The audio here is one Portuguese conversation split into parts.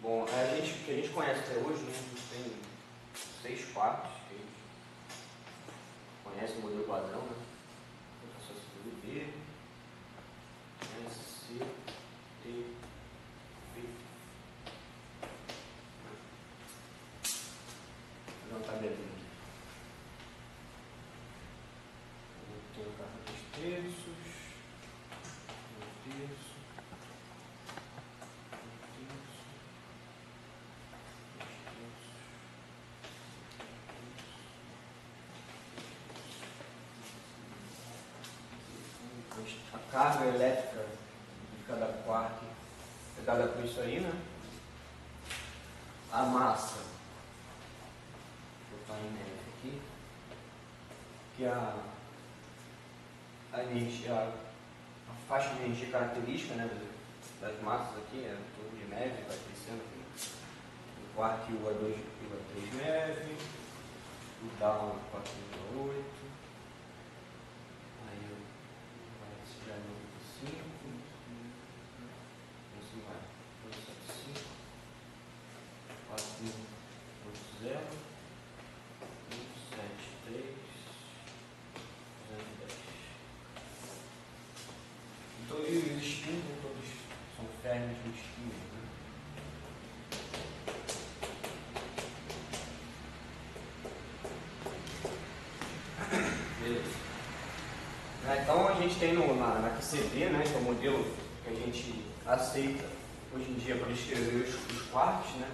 Bom, o que a gente conhece até hoje, né, a gente tem 6 quartos, que a gente conhece o modelo padrão, né? Só se B, C, D, B. Vou dar uma tabelinha aqui. Tem o carro 2 terços, 1 terço. A carga elétrica de cada quarto é dada por isso aí, né? A massa, vou botar em média aqui, que a energia, a faixa de energia característica, né, das massas aqui, é tudo de MeV, vai crescendo aqui. O quark U é 2,3 MeV, o down 4,8. Já é 95, assim vai, 275, 4.0, 173, 210. Então, e os spins todos são ferros de spin, né? Beleza. Então a gente tem na QCD, né, que é o modelo que a gente aceita hoje em dia para escrever os quartos, né,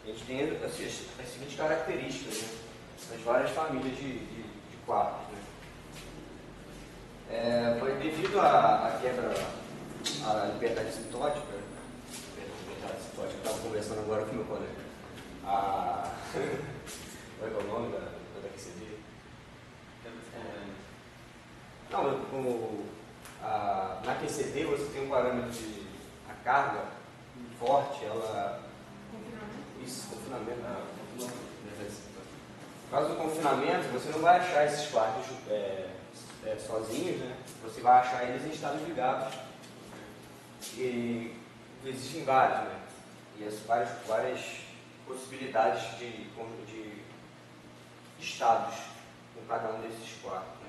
a gente tem as seguintes características, né, das várias famílias de quartos. Né. Devido à quebra, à liberdade sintótica, eu estava conversando agora com meu colega, qual é o nome da QCD? Não, na QCD você tem um parâmetro de a carga forte, ela. Isso, confinamento. Por causa do confinamento, você não vai achar esses quartos sozinhos, né? Você vai achar eles em estados ligados. E existem vários, né? E as várias possibilidades de estados com cada um desses quartos.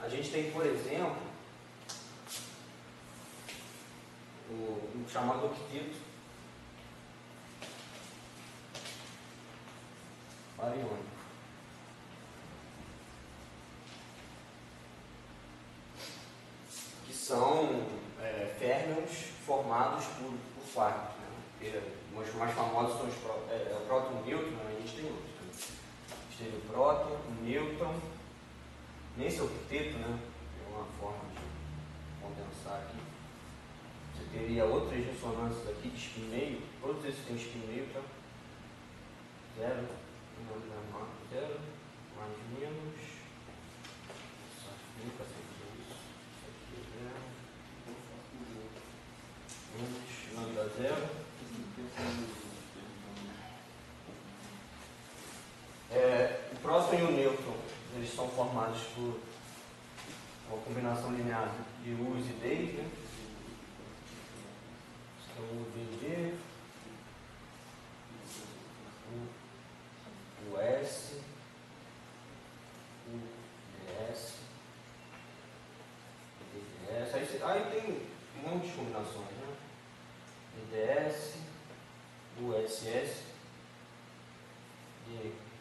A gente tem, por exemplo, o chamado octeto bariônico, que são férmions formados por quartos. Né? Os mais famosos são o próton e o nêutron, a gente tem outros. Né? A gente tem o próton, o nêutron. Nesse octeto, né, é uma forma de condensar aqui. Você teria outras ressonâncias aqui de spin meio, todos esses têm spin meio, tá? 0, 0, mais menos. Nunca sei fazer isso. Isso aqui é 0. Menos lambda 0. O próton e o nêutron, eles são formados por uma combinação linear de U's e D's, né? Então, o DD, o S, o DS, o DDS. Aí tem um monte de combinações, né? DDS, o SS, DSS.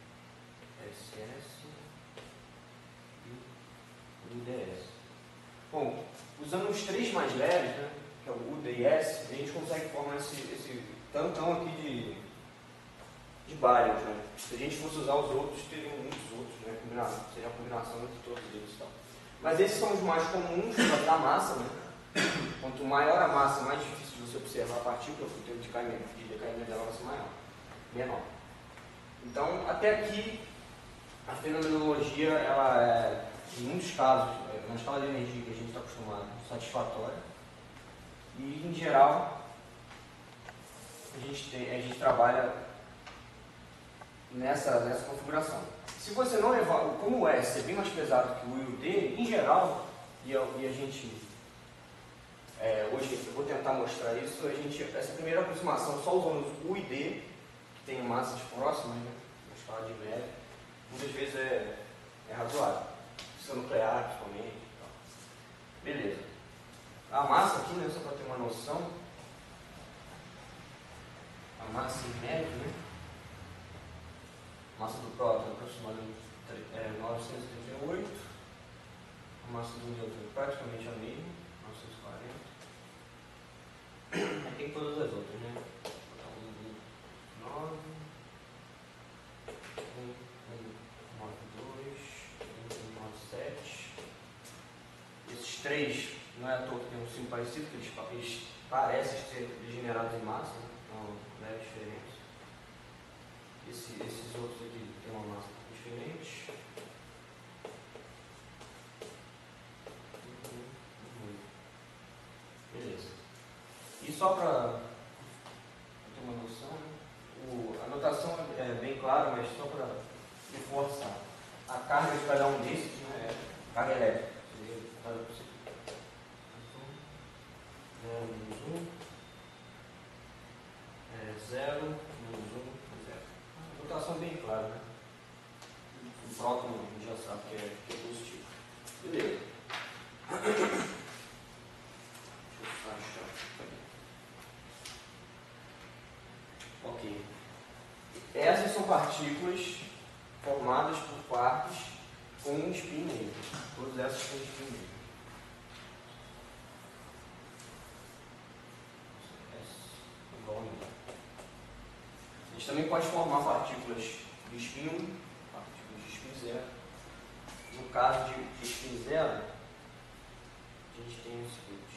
UDS. Bom, usando os 3 mais leves, né, que é o UDS, a gente consegue formar esse tantão aqui de bários. Né? Se a gente fosse usar os outros, teriam muitos outros, né, seria a combinação entre todos eles e tal. Mas esses são os mais comuns da massa. Né? Quanto maior a massa, mais difícil de você observar a partícula, porque o tempo de decaimento dela vai ser menor. Então, até aqui, a fenomenologia, ela é, em muitos casos, na escala de energia que a gente está acostumado, satisfatória. E, em geral, a gente trabalha nessa configuração. Se você não levar, como o S é bem mais pesado que o I e o D, em geral, e a gente Hoje eu vou tentar mostrar isso. Essa primeira aproximação, só usando o ID, que tem massas próximas, né, na escala de média, muitas vezes é razoável. Física nuclear, principalmente. Então. Beleza. A massa aqui, né, só para ter uma noção, a massa em média, né? A massa do próton é aproximadamente 938, a massa do nêutron é praticamente a mesma, 940. Aí tem todas as outras, né? 9, 192, 197. Esses três, não é à toa que tem um símbolo parecido, porque eles parecem ser degenerados em massa, né? Então, leve diferença. Esses outros aqui tem uma massa diferente. Beleza. E só para ter uma noção, né? A notação é bem clara, mas só para reforçar. A carga de cada um desses, né, é carga elétrica. Zero, menos 1, 0. Notação bem clara, né? O próton a gente já sabe que é positivo. Beleza. Deixa eu achar. Ok. Essas são partículas formadas por quarks com um spin negro. Todas essas têm spin negro. A gente também pode formar partículas de spin 1, partículas de spin 0. No caso de spin 0, a gente tem os seguintes,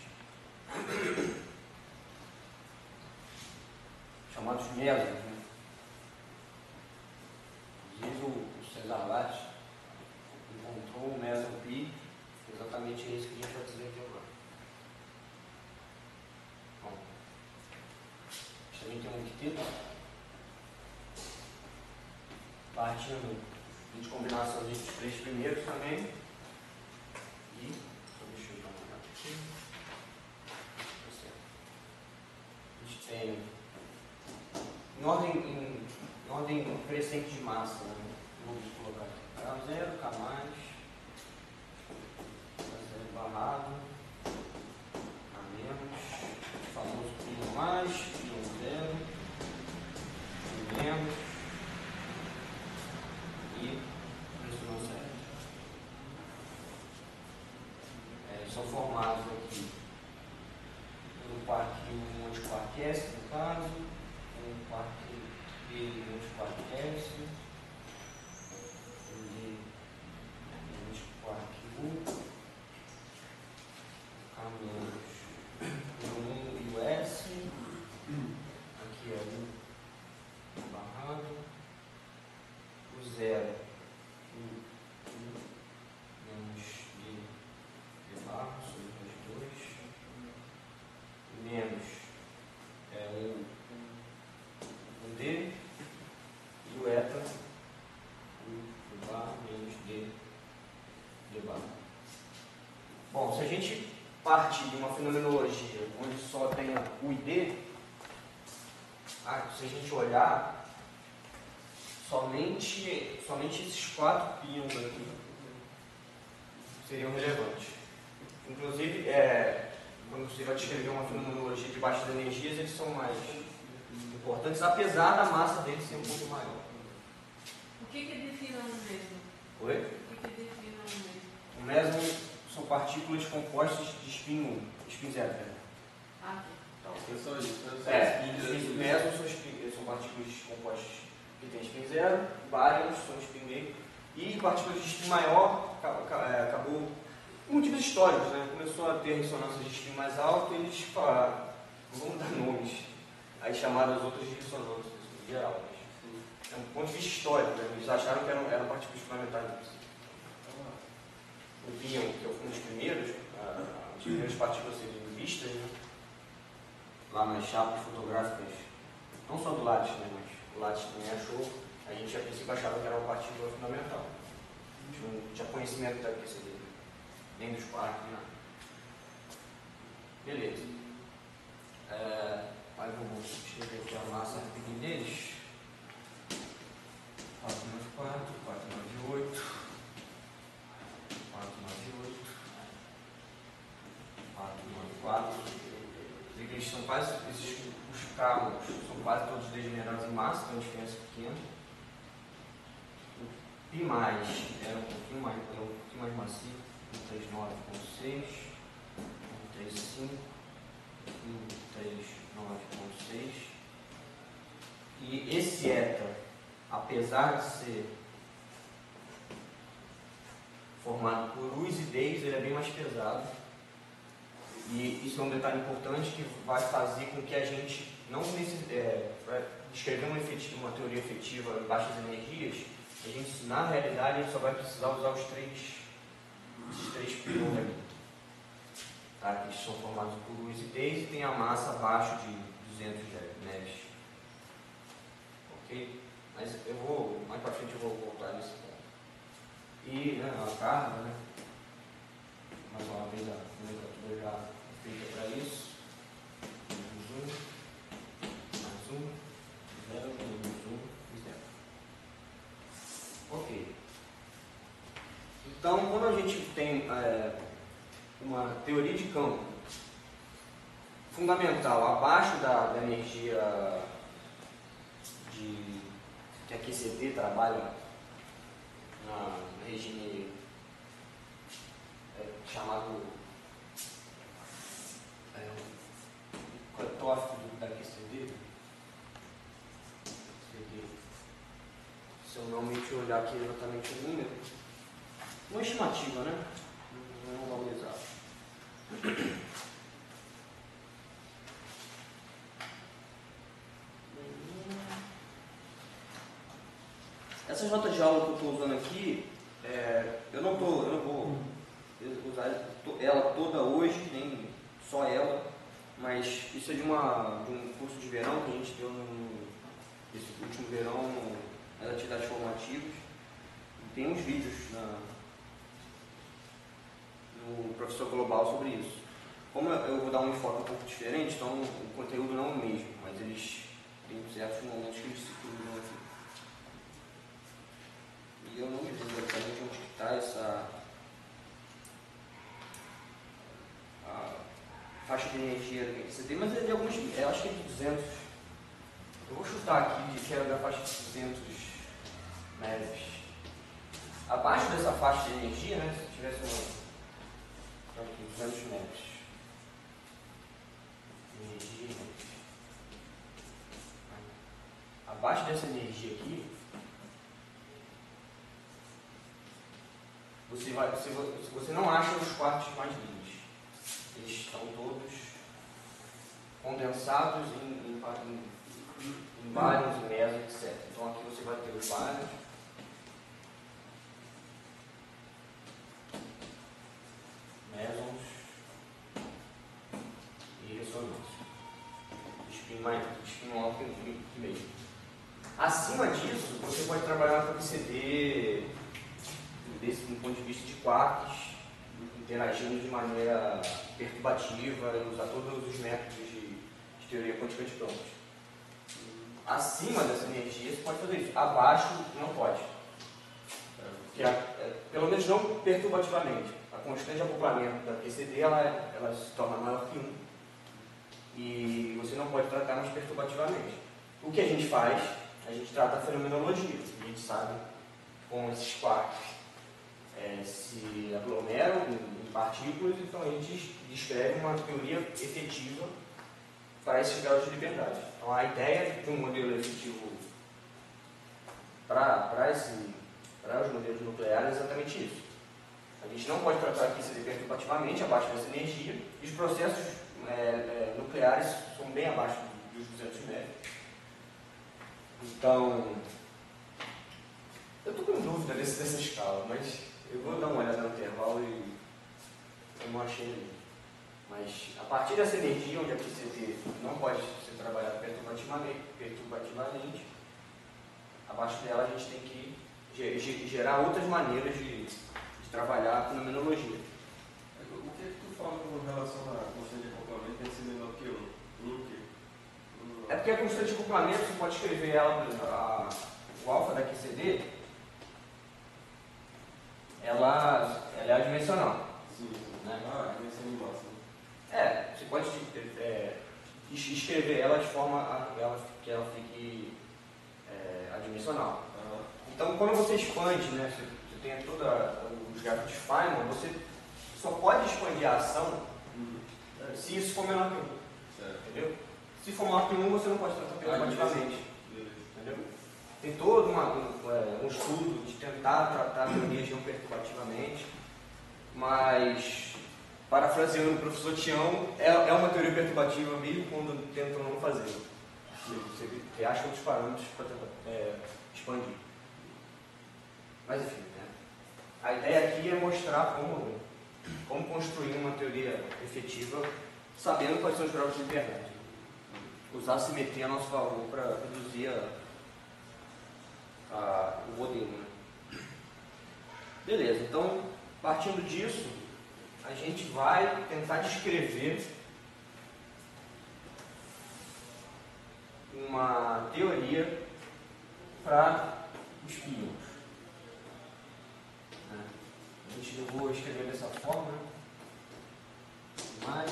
chamados mesons, né? Inclusive o César Lattes encontrou o meson pi, exatamente isso que a gente vai dizer aqui agora. Bom, a gente também tem um octeto, partindo de combinação dos três primeiros também. E, deixa eu dar uma olhada aqui. A gente tem, em ordem crescente de massa, né? Vamos colocar aqui K0, K+, K0 barrado, K menos, famoso π mais, π0, π menos, e pressão zero. São formados aqui um quark antiquark S, no caso, um quark B antiquark S, um D antiquark U, K menos o 1 e o S, aqui é o barrado, o 0 menos D barra sobre os dois, menos o D e o eta, o barra menos D barra. Bom, se a gente partir de uma fenomenologia onde só tenha o ID, se a gente olhar, somente esses 4 píons aqui seriam relevantes. Inclusive, quando você vai descrever uma fenomenologia de baixas energias, eles são mais importantes, apesar da massa deles ser um pouco maior. O que define um meson? Oi? O que define um meson? O meson são partículas compostas de spin 1, spin 0. Ah, então, é só isso. Os mesons são partículas compostas que têm spin 0, baryons são spin meio, e partículas de spin maior acabou por motivos históricos, né? Começou a ter ressonâncias de spin mais alto e eles falaram, vamos dar nomes, aí chamaram as outras de ressonâncias em geral. Mas, do ponto de vista histórico, né? Eles acharam que eram partículas fundamentais. O pion, que é um dos primeiros, as primeiras partículas seriam vistas, né? Lá nas chapas fotográficas, não só do Lattes, né? Mas o Lattes também achou, a gente a princípio achava que era uma partícula fundamental. A gente não tinha conhecimento da aquecimento, nem dos quarks, nem nada. Beleza. Aí vou escrever aqui a massa rapidinho deles. 494, 498, 498, 494. Eles são quase, os carros são quase todos degenerados em massa, tem uma diferença pequena. O Pi mais era um pouquinho mais macio, 139.6, 135, 139.6. E esse eta, apesar de ser formado por U's e D's, ele é bem mais pesado. E isso é um detalhe importante que vai fazer com que a gente não para descrever uma teoria efetiva em baixas energias, a gente, na realidade, a gente só vai precisar usar esses três pylons aqui. Tá? Que são formados por U's e D's e tem a massa abaixo de 200 MeV. Ok? Mas mais para frente eu vou voltar nesse ponto. E a carga, né? Mais uma vez a nomenclatura já feita para isso. Menos 1, mais 1, 0, menos 1 e 0. Ok. Então, quando a gente tem uma teoria de campo fundamental abaixo da energia que a QCD trabalha no regime chamado cutoff da QCD. Se eu não me olhar aqui exatamente o número, uma estimativa, né? Não é um valor exato. Essas notas de aula que eu estou usando aqui, eu não vou usar ela toda hoje, nem só ela, mas isso é de um curso de verão que a gente deu nesse último verão, nas atividades formativas. E tem uns vídeos no Professor Global sobre isso. Como eu vou dar um enfoque um pouco diferente, então o conteúdo não é o mesmo, mas eles têm certos momentos que eles se cruzam aqui. E eu não me lembro exatamente onde está essa faixa de energia que você tem, mas é de alguns, eu acho que é de 200. Eu vou chutar aqui que era da faixa de 200 MeV. Abaixo dessa faixa de energia, né, se tivesse 200 MeV. Energia. Abaixo dessa energia aqui, você não acha os quartos mais livres. Eles estão todos condensados em bárions e mesons, etc. Então aqui você vai ter os bárions, mesons e ressonância. Espinho alto e meio. Acima disso, você pode trabalhar com PCD do ponto de vista de quartos, interagindo de maneira perturbativa e usar todos os métodos de teoria quântica de campos. Acima dessa energia você pode fazer isso, abaixo não pode. Pelo menos não perturbativamente. A constante de acoplamento da QCD ela se torna maior que 1 e você não pode tratar mais perturbativamente. O que a gente faz? A gente trata a fenomenologia. A gente sabe como esses quartos se aglomeram em partículas, então a gente descreve uma teoria efetiva para esses graus de liberdade. Então a ideia de um modelo efetivo para os modelos nucleares é exatamente isso. A gente não pode tratar aqui perturbativamente abaixo dessa energia, e os processos nucleares são bem abaixo dos 200 MeV. Então, eu estou com dúvida dessa escala, mas eu vou dar uma olhada no intervalo e eu não achei nenhum. Mas a partir dessa energia, onde a PCD não pode ser trabalhada perturbativamente, abaixo dela a gente tem que gerar outras maneiras de trabalhar a fenomenologia. O que tu fala com relação à constante de acoplamento? tem que ser menor que 1. 1 que? É porque a constante de acoplamento, você pode escrever ela, o alfa da QCD, ela é adimensional. Sim. Né? Vai ser em massa. Você pode escrever ela de forma que ela fique adimensional. Então, quando você expande, né, você tem todos os gráficos de Feynman, você só pode expandir a ação se isso for menor que 1. Entendeu? Se for maior que 1, você não pode tratar perturbativamente. Entendeu? Tem todo um estudo de tentar tratar teorias não perturbativamente, mas, parafraseando o professor Tião, é uma teoria perturbativa mesmo quando tentam não fazer. Você acha outros parâmetros para tentar expandir. Mas enfim, né? A ideia aqui é mostrar como construir uma teoria efetiva sabendo quais são os graus de liberdade. Usar a simetria a nosso favor para reduzir o modelo. Né? Beleza, então, partindo disso, a gente vai tentar descrever uma teoria para os píons. Eu vou escrever dessa forma, mais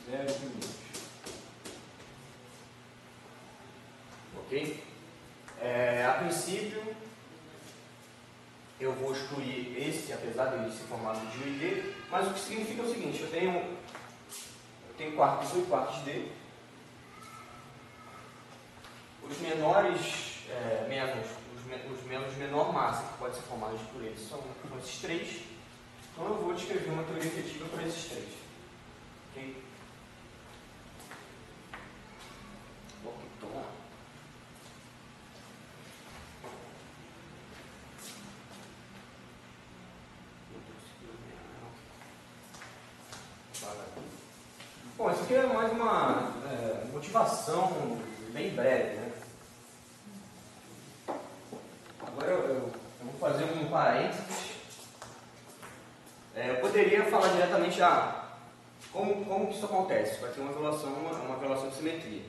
0 pions. Ok? A princípio, eu vou excluir esse, apesar dele ser formado de U e D, mas o que significa é o seguinte: eu tenho quartos U e quartos D. Os menores os menos menor massa que pode ser formados por eles são esses 3. Então eu vou descrever uma teoria efetiva para esses 3. Ok? Bom, isso aqui é mais uma motivação bem breve, né? Agora eu vou fazer um parênteses. Eu poderia falar diretamente como que isso acontece. Vai ter uma violação de simetria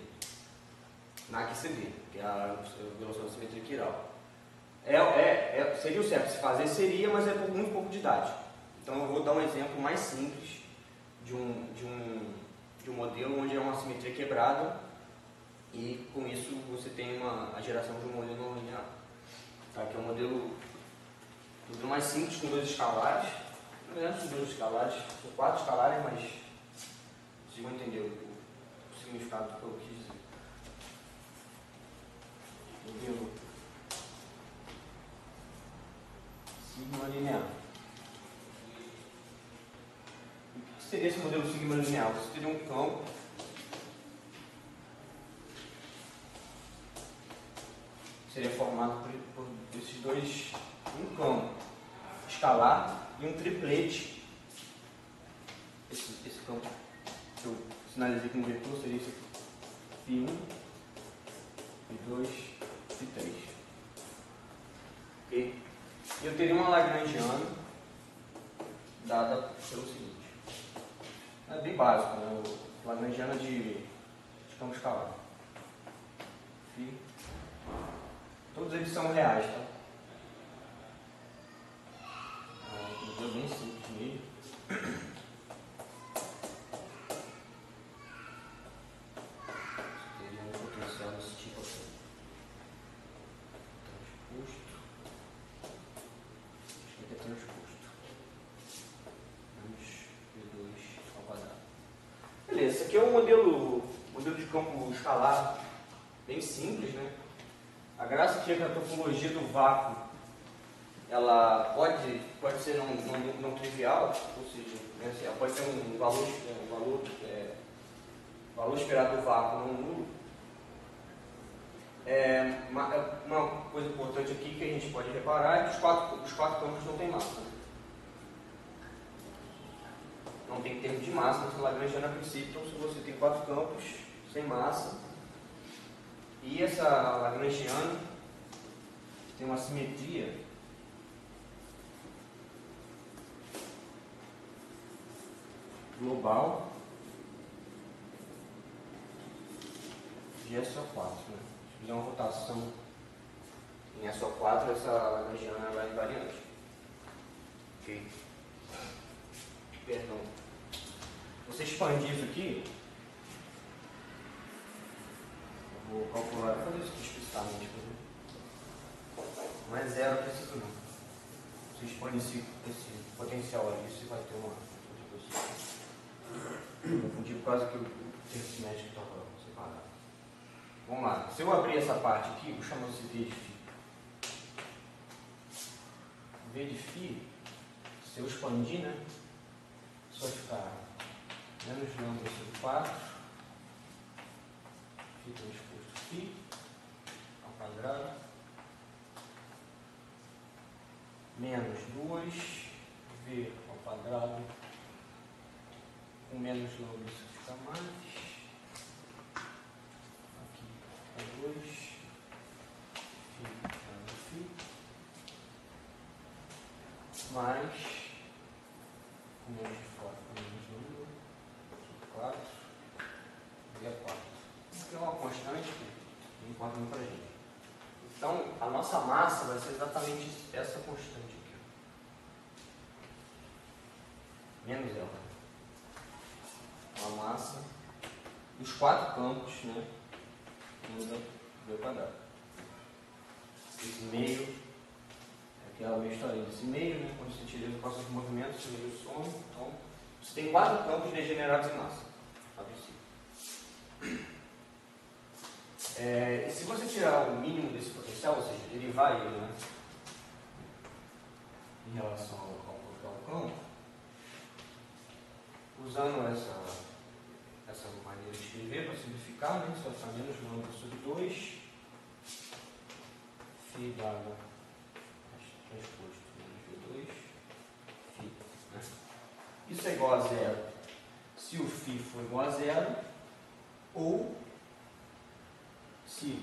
na QCD, que é a violação de simetria quiral. Seria o certo se fazer, seria, mas é por muito pouco didático. Então eu vou dar um exemplo mais simples de um modelo onde é uma simetria quebrada e com isso você tem a geração de um modelo não linear. Tá? Que é um modelo mais simples, com 2 escalares. Não é são 2 escalares, são 4 escalares, mas vocês vão entender o significado do que eu quis dizer. Modelo sigma linear. O que seria esse modelo sigma linear? Você teria um campo que seria formado por esses dois, um campo escalar e um triplete. Esse campo que eu sinalizei com um vetor seria esse aqui. Φ1, Φ2, Φ3. Ok? E eu teria uma lagrangiana dada pelo seguinte. É bem básico, né? Lagrangiana de campo escalar. Φ. Todos eles são reais, tá? É bem simples mesmo. Teria um potencial desse tipo aqui. Transposto. Acho que é transposto. Menos V2 ao quadrado. Beleza, esse aqui é um modelo de campo escalar bem simples, né? A graça aqui é que a topologia do vácuo ela pode ser não trivial, ou seja, né, ela pode ter um valor esperado do vácuo não nulo. Uma coisa importante aqui que a gente pode reparar é que os quatro campos não têm massa. Não tem termo de massa nessa lagrangiana a princípio, então se você tem 4 campos sem massa, e essa lagrangiana tem uma simetria global de SO4. Né? Se fizer uma rotação em SO4, essa lagrangiana vai invariante. Ok? Perdão. Se você expandir isso aqui, eu vou calcular, vou fazer isso aqui explicitamente. Não é zero, eu preciso não. Você expande esse potencial ali, você vai ter uma outra coisa. Eu confundi por causa que o terço cinético estava separado. Vamos lá. Se eu abrir essa parte aqui, vou chamar esse V de φ. V de φ, se eu expandir, né? Só ficar menos lambda sobre 4, φ transposto φ ao quadrado, menos 2 v ao quadrado, com menos lambda isso fica mais, aqui fica 2, φ menos φ, mais, com menos de fora, com menos lambda, sobre 4, v a 4. Isso é uma constante que não importa muito para a gente. Então, a nossa massa vai ser exatamente essa constante aqui. Menos ela. A massa dos 4 campos, né? Muda v quadrado. Esse meio é aquela meia historinha. Esse meio, né? Quando você tira as equações de movimento, esse meio soma. Então, você tem 4 campos degenerados em massa. A princípio. E se você tirar o mínimo desse potencial, ou seja, derivar ele, né, em relação ao campo, usando essa maneira de escrever para simplificar, né, você vai ficar menos lambda sobre 2 φ dado transposto menos V2 φ. Né? Isso é igual a zero se o φ for igual a zero ou se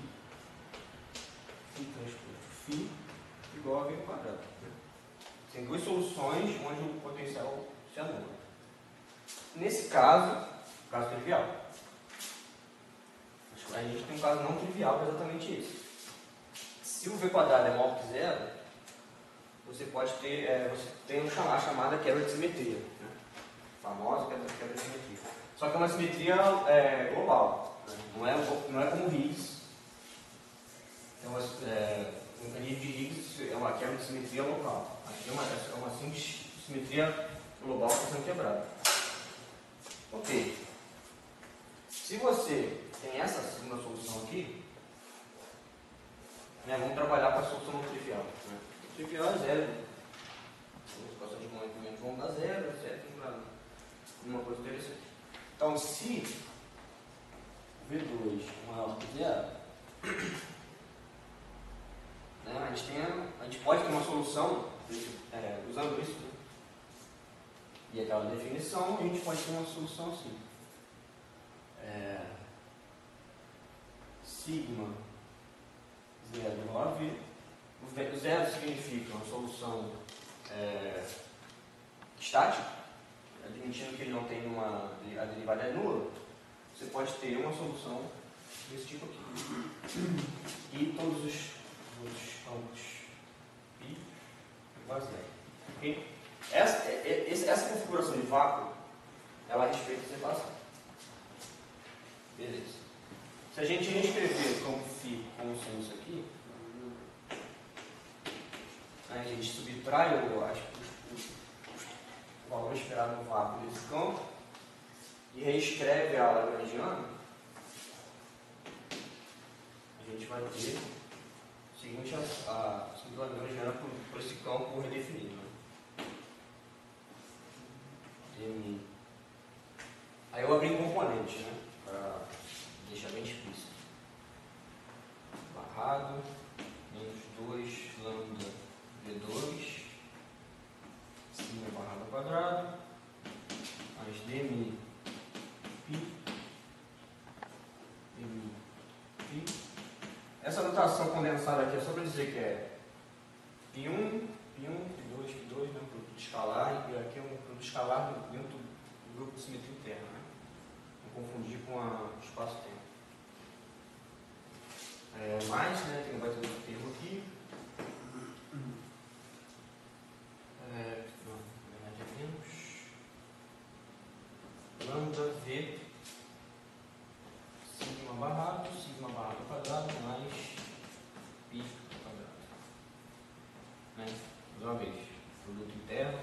φ transposto φ igual a v quadrado. Né? Tem duas soluções onde o potencial se anula. Nesse caso trivial. A gente tem um caso não trivial, que é exatamente esse. Se o v quadrado é maior que zero, você pode ter, você tem a chamada quebra de simetria. Né? Famosa quebra de simetria. Só que é uma simetria global. Né? Não é como Higgs. Um mecanismo de Higgs é uma quebra de simetria local. Aqui é uma simples simetria global que está sendo quebrada. Ok. Se você tem essa segunda solução aqui, né, vamos trabalhar com a solução não trivial. Né? O trivial é zero. As equações de movimento vão dar zero, etc. Uma coisa interessante. Então, se V2 é maior que zero, né, a gente pode ter uma solução usando isso. Né? E aquela definição, a gente pode ter uma solução assim. Sigma 0 igual a V. O zero significa uma solução estática, admitindo que ele não tem a derivada é nula. Você pode ter uma solução desse tipo aqui. E todos os campos π igual a zero. Okay? Essa configuração de vácuo, ela respeita essa equação. Beleza. Se a gente reescrever como φ como sendo isso aqui, a gente subtrai o valor esperado no vácuo desse campo e reescreve a lagrangiana, a gente vai ter o seguinte, a lagrangiana por esse campo redefinido. Né? Aí eu abri um componente, né, para deixar bem explícito. Barrado, menos 2 lambda V2, sigma barrado ao quadrado, mais dmi π. Essa notação condensada aqui é só para dizer que é π1, π2, π2, né, um produto escalar, e aqui é um produto escalar dentro do grupo de simetria interna. Né? Não confundir com o espaço-tempo. mais, né? Tem um baita do termo aqui. Não, na verdade é menos. Lambda V sigma barrado ao quadrado mais π ao quadrado. Né? Mais uma vez, produto interno,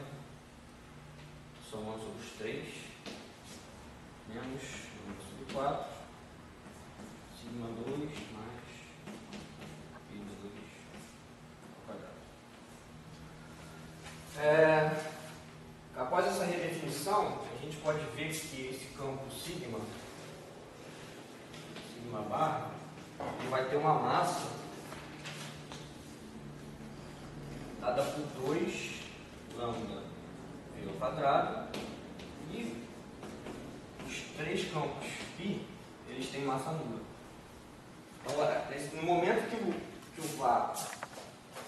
somando sobre os 3, menos sobre 4, sigma 2 mais π2 ao quadrado. Após essa redefinição, a gente pode ver que esse campo sigma barra, ele vai ter uma massa dada por 2 lambda V ao quadrado, e os 3 campos π, eles têm massa nula. Então, no momento que o vácuo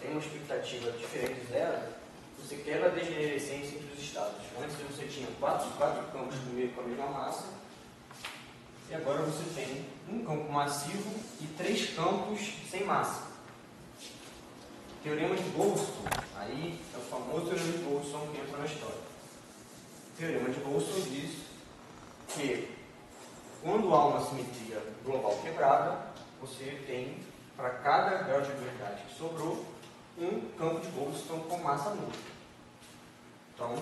tem uma expectativa diferente de zero, você quebra a degenerescência entre os estados. Antes você tinha 4 campos com a mesma massa, e agora você tem um campo massivo e 3 campos sem massa. Teorema de Boolston, aí é o famoso teorema de Boolston que entra na história. O teorema de Boolston diz que quando há uma simetria global quebrada, você tem, para cada grau de regularidade que sobrou, um campo de Boolston com massa nula. Então,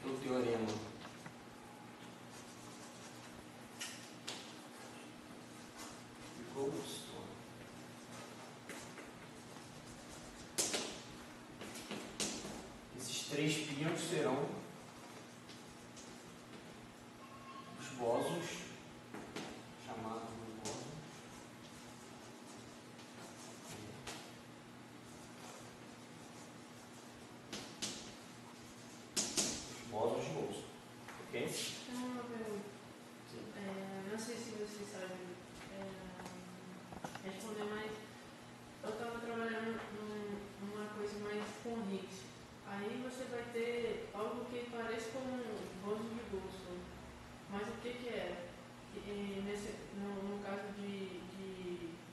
o teorema Boolston esses 3 pions serão os bósons, chamados de bósons. Os bósons de Boolston, ok? Tem uma pergunta. Não sei se você sabe responder, mas eu estava trabalhando numa coisa mais com Higgs. Aí você vai ter algo que parece com um bóson de Boolston. Mas o que é? No caso de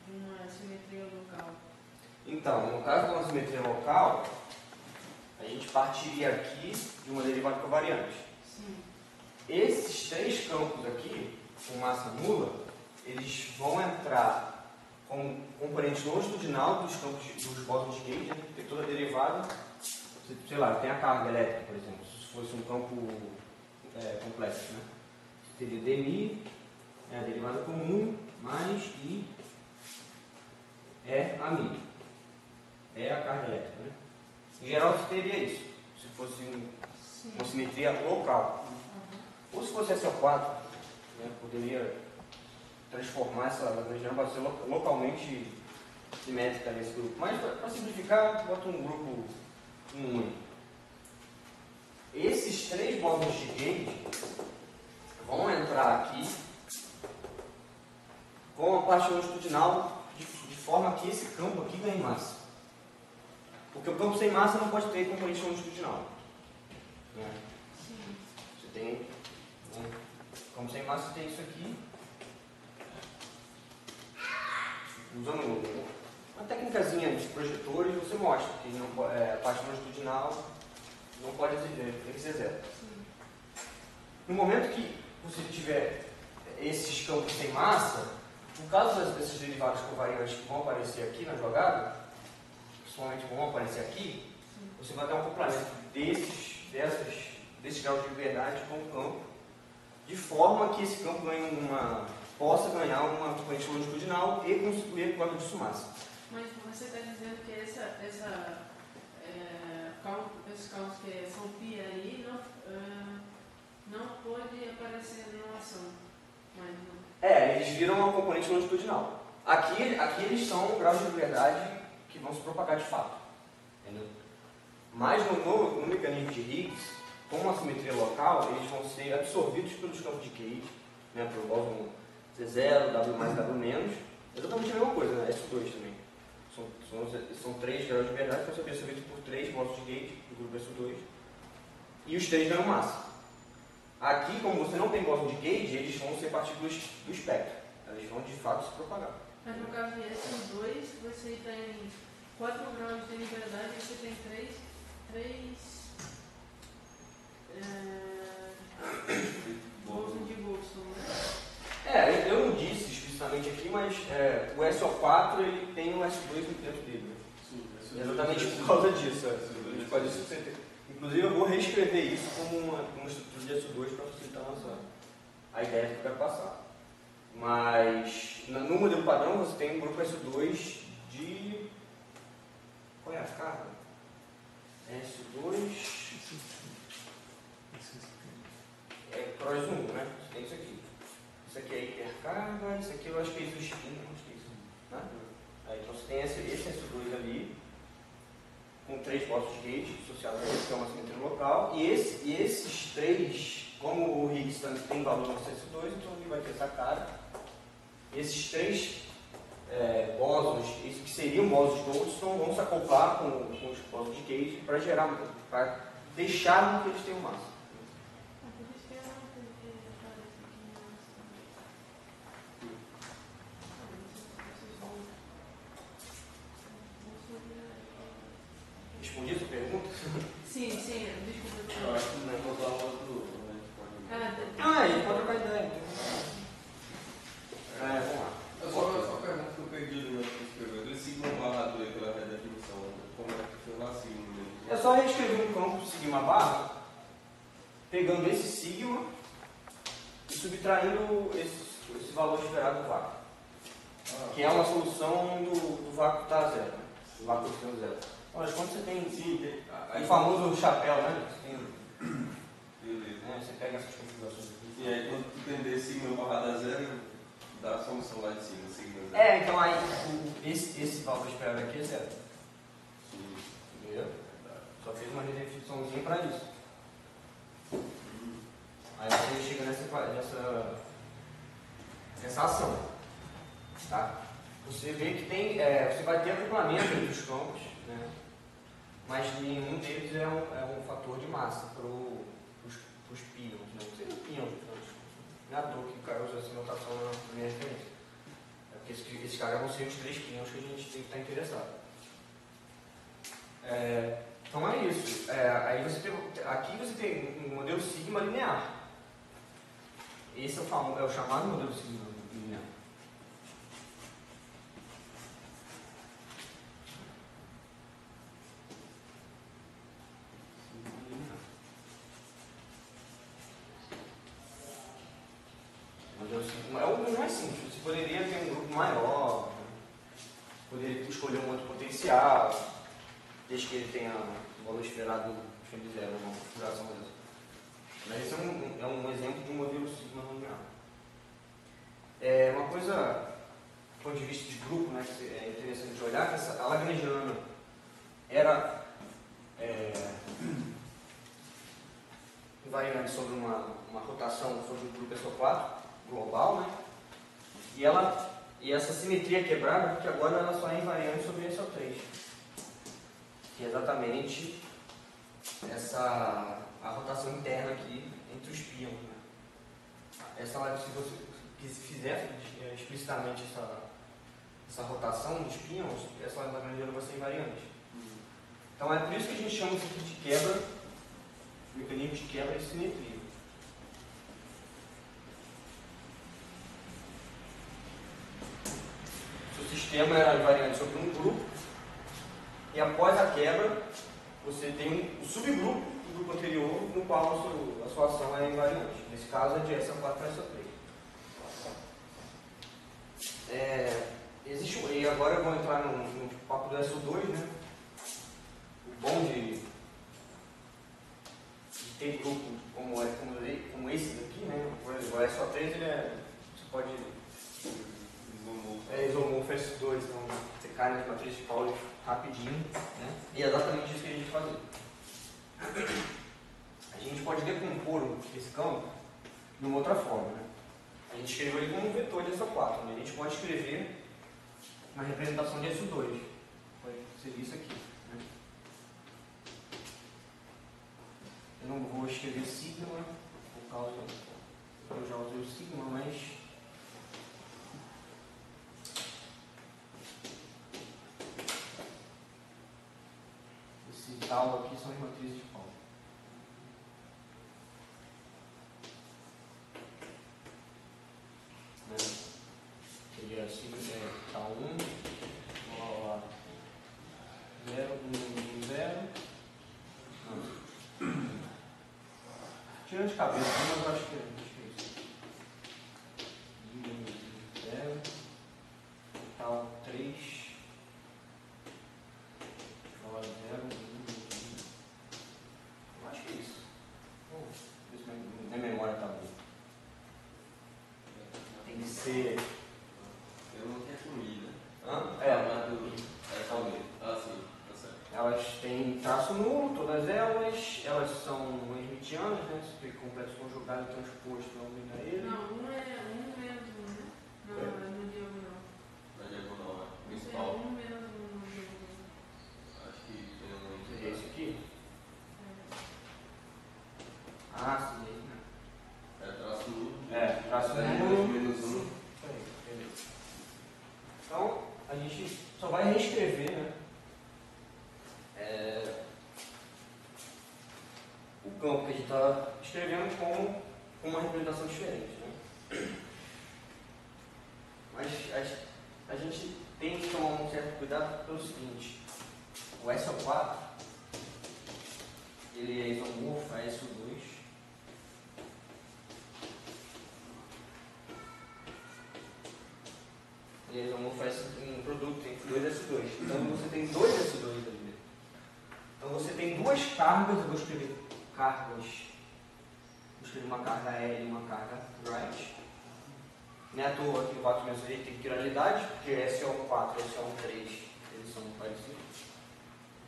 uma simetria local. Então, no caso de uma simetria local, a gente partiria aqui de uma derivada covariante. Sim. Esses 3 campos aqui, com massa nula, eles vão entrar com componente longitudinal dos campos dos bósons de Gauge, né? Tem toda a derivada. Sei lá, tem a carga elétrica, por exemplo, se fosse um campo complexo, né? Teria dmi, a derivada comum, mais I é a mi. É a carga elétrica, né? Em geral, você teria isso, se fosse uma simetria local. Ou se fosse SO4, né? Poderia transformar essa região para ser localmente simétrica nesse grupo. Mas, para simplificar, bota um grupo único. Esses 3 bósons de Gauge vão entrar aqui com a parte longitudinal de forma que esse campo aqui ganhe massa. Porque o campo sem massa não pode ter componente longitudinal. Né? Você tem, né? Campo sem massa, você tem isso aqui. Usando uma técnicazinha de projetores, você mostra que não, a parte longitudinal não pode existir, tem que ser zero. No momento que você tiver esses campos sem massa, por causa dessas derivadas covariantes que vão aparecer aqui na jogada, principalmente vão aparecer aqui, você vai ter um acoplamento desses graus de liberdade com o campo, de forma que esse campo possa ganhar uma componente longitudinal e construir por causa disso massa. Mas você está dizendo que esses cálculos que são π aí não pode aparecer na relação. Eles viram uma componente longitudinal. Aqui eles são graus de liberdade que vão se propagar de fato. Entendeu? Mas no mecanismo de Higgs, com uma simetria local, eles vão ser absorvidos pelos campos de Gauge, né, pelo bóson C0, W mais W menos, exatamente a mesma coisa, né? S2 também. São 3 graus de liberdade que vão ser absorvidos por 3 bósons de Gauge, do grupo S2, e os 3 ganham massa. Aqui, como você não tem bóson de Gauge, eles vão ser partículas do espectro. elas vão de fato se propagar. Mas no caso de S2, você tem 4 graus de liberdade e você tem 3 bolsas de bolso, né? Eu não disse explicitamente aqui, mas o SO4 ele tem um S2 dentro dele. Né? Sim, Exatamente por causa disso. A gente pode inclusive eu vou reescrever isso como uma estrutura de S2 para facilitar a ideia que eu quero passar. Mas no modelo padrão você tem um grupo S2 de. Qual é a carga? S2 é PROS 1, né? Você tem isso aqui. Isso aqui é hipercarga, isso aqui eu acho que é isso spin, acho que é isso. Né? Aí, então você tem esse S2 ali, com 3 postos de gate associados a ele, que é uma simetria local, e esses 3, como o Higgs tem valor no S2, então ele vai ter essa carga. Esses 3 bósons, isso que seriam bósons de Goldstone, vão se acoplar com os bósons de gate para deixar que eles tenham massa. Respondi essa pergunta? Sim, desculpa. Eu acho que não é botar um outro, né? Ele pode trocar ideia. Vamos lá. Só pergunta que eu perdi no meu que escreveu. Ele sigma barra 2 pela redefinição. Como é que foi lá sigma mesmo? É só reescrever um campo sigma barra, pegando esse sigma e subtraindo esse valor esperado do vácuo. Que é uma solução do vácuo que está zero. Né? O vácuo sendo zero. Olha, quando você tem o famoso chapéu, né? Você tem, Beleza. você pega essas configurações aqui. E aí quando tu entender sigma barra da zero, dá a solução lá de cima, sigma zero. Então aí esse valor esperado aqui é zero. Sim. Entendeu? Só fez uma redefiniçãozinha para isso. Aí você chega nessa ação. Tá? Você vê que tem. Você vai ter acoplamento entre os campos, né? Mas nenhum deles é um fator de massa para os píons. Não seria píons, não é à toa que o cara usa essa notação na minha referência. É porque esses caras vão ser os 3 píons que a gente tem que estar interessado. Então é isso. Aí aqui você tem um modelo sigma linear. Esse é o chamado modelo sigma linear. É o mais simples. Você poderia ter um grupo maior, poderia escolher um outro potencial, desde que ele tenha o valor esperado de zero, uma configuração dessa. Mas esse é um exemplo de um modelo sigma linear. Uma coisa, do ponto de vista de grupo, né, que é interessante de olhar, que a lagrangiana era invariante sobre uma rotação sobre o grupo SO4 global, né? E essa simetria quebrada, porque agora ela só é invariante sobre SO3, que é exatamente a rotação interna aqui entre os píons. Né? Se você fizer explicitamente essa rotação dos píons, essa lagrangiana vai ser invariante. Então é por isso que a gente chama isso aqui de quebra, mecanismo de quebra de simetria. O sistema era invariante sobre um grupo, e após a quebra, você tem um subgrupo do grupo anterior, no qual a sua ação é invariante. Nesse caso, é de SO4 para SO3. E agora eu vou entrar no papo do SO2, né? O bom de ter grupo como esse daqui, né? Por exemplo, o SO3 você pode isomorfo S2, então você cai nas matrizes de Pauli rapidinho, né? E é exatamente isso que a gente fazia. A gente pode decompor esse campo de uma outra forma, né? A gente escreveu ele como um vetor de SO4, né? A gente pode escrever uma representação de SO2, seria isso aqui, né? Eu não vou escrever sigma, por causa eu já usei o sigma, mas tal aqui são as matrizes de Paulo. Né? Seria assim, K1, lá, 0, 1, 0. Tirando de cabeça, mas eu acho que é isso. 1, 0, tal 3, lá 0, 1, 1. Eu acho que é isso. Minha memória está boa. Tem que ser. Eu não tenho comida. Hã? Sim, tá certo. Elas têm traço nulo, todas elas são hermitianas, né? Se fica complexo conjugado e transposto não aumenta ele. Não, um menos um, né? No diagonal. Na diagonal, né? É Principal. um menos um no diagonal. Acho que tem um. Seria esse aqui? É. Ah, sim, esse, né? É traço nulo. Traço nulo. nulo. Menos 1. Isso aí, beleza. Então, a gente só vai reescrever, né? O campo que a gente está escrevendo com uma representação diferente, né? Mas a gente tem que tomar um certo cuidado pelo seguinte: o SO4 ele é isomorfo a SO2. Ele é isomorfo a um produto entre 2 S2. Então você tem 2 S2 ali dentro. Então você tem duas cargas, eu vou escrever cargas. Vou escrever uma carga L e uma carga right. Não é à toa que o vácuo mesorito tem quiralidade, porque SO4 e SO3 eles são parecidos.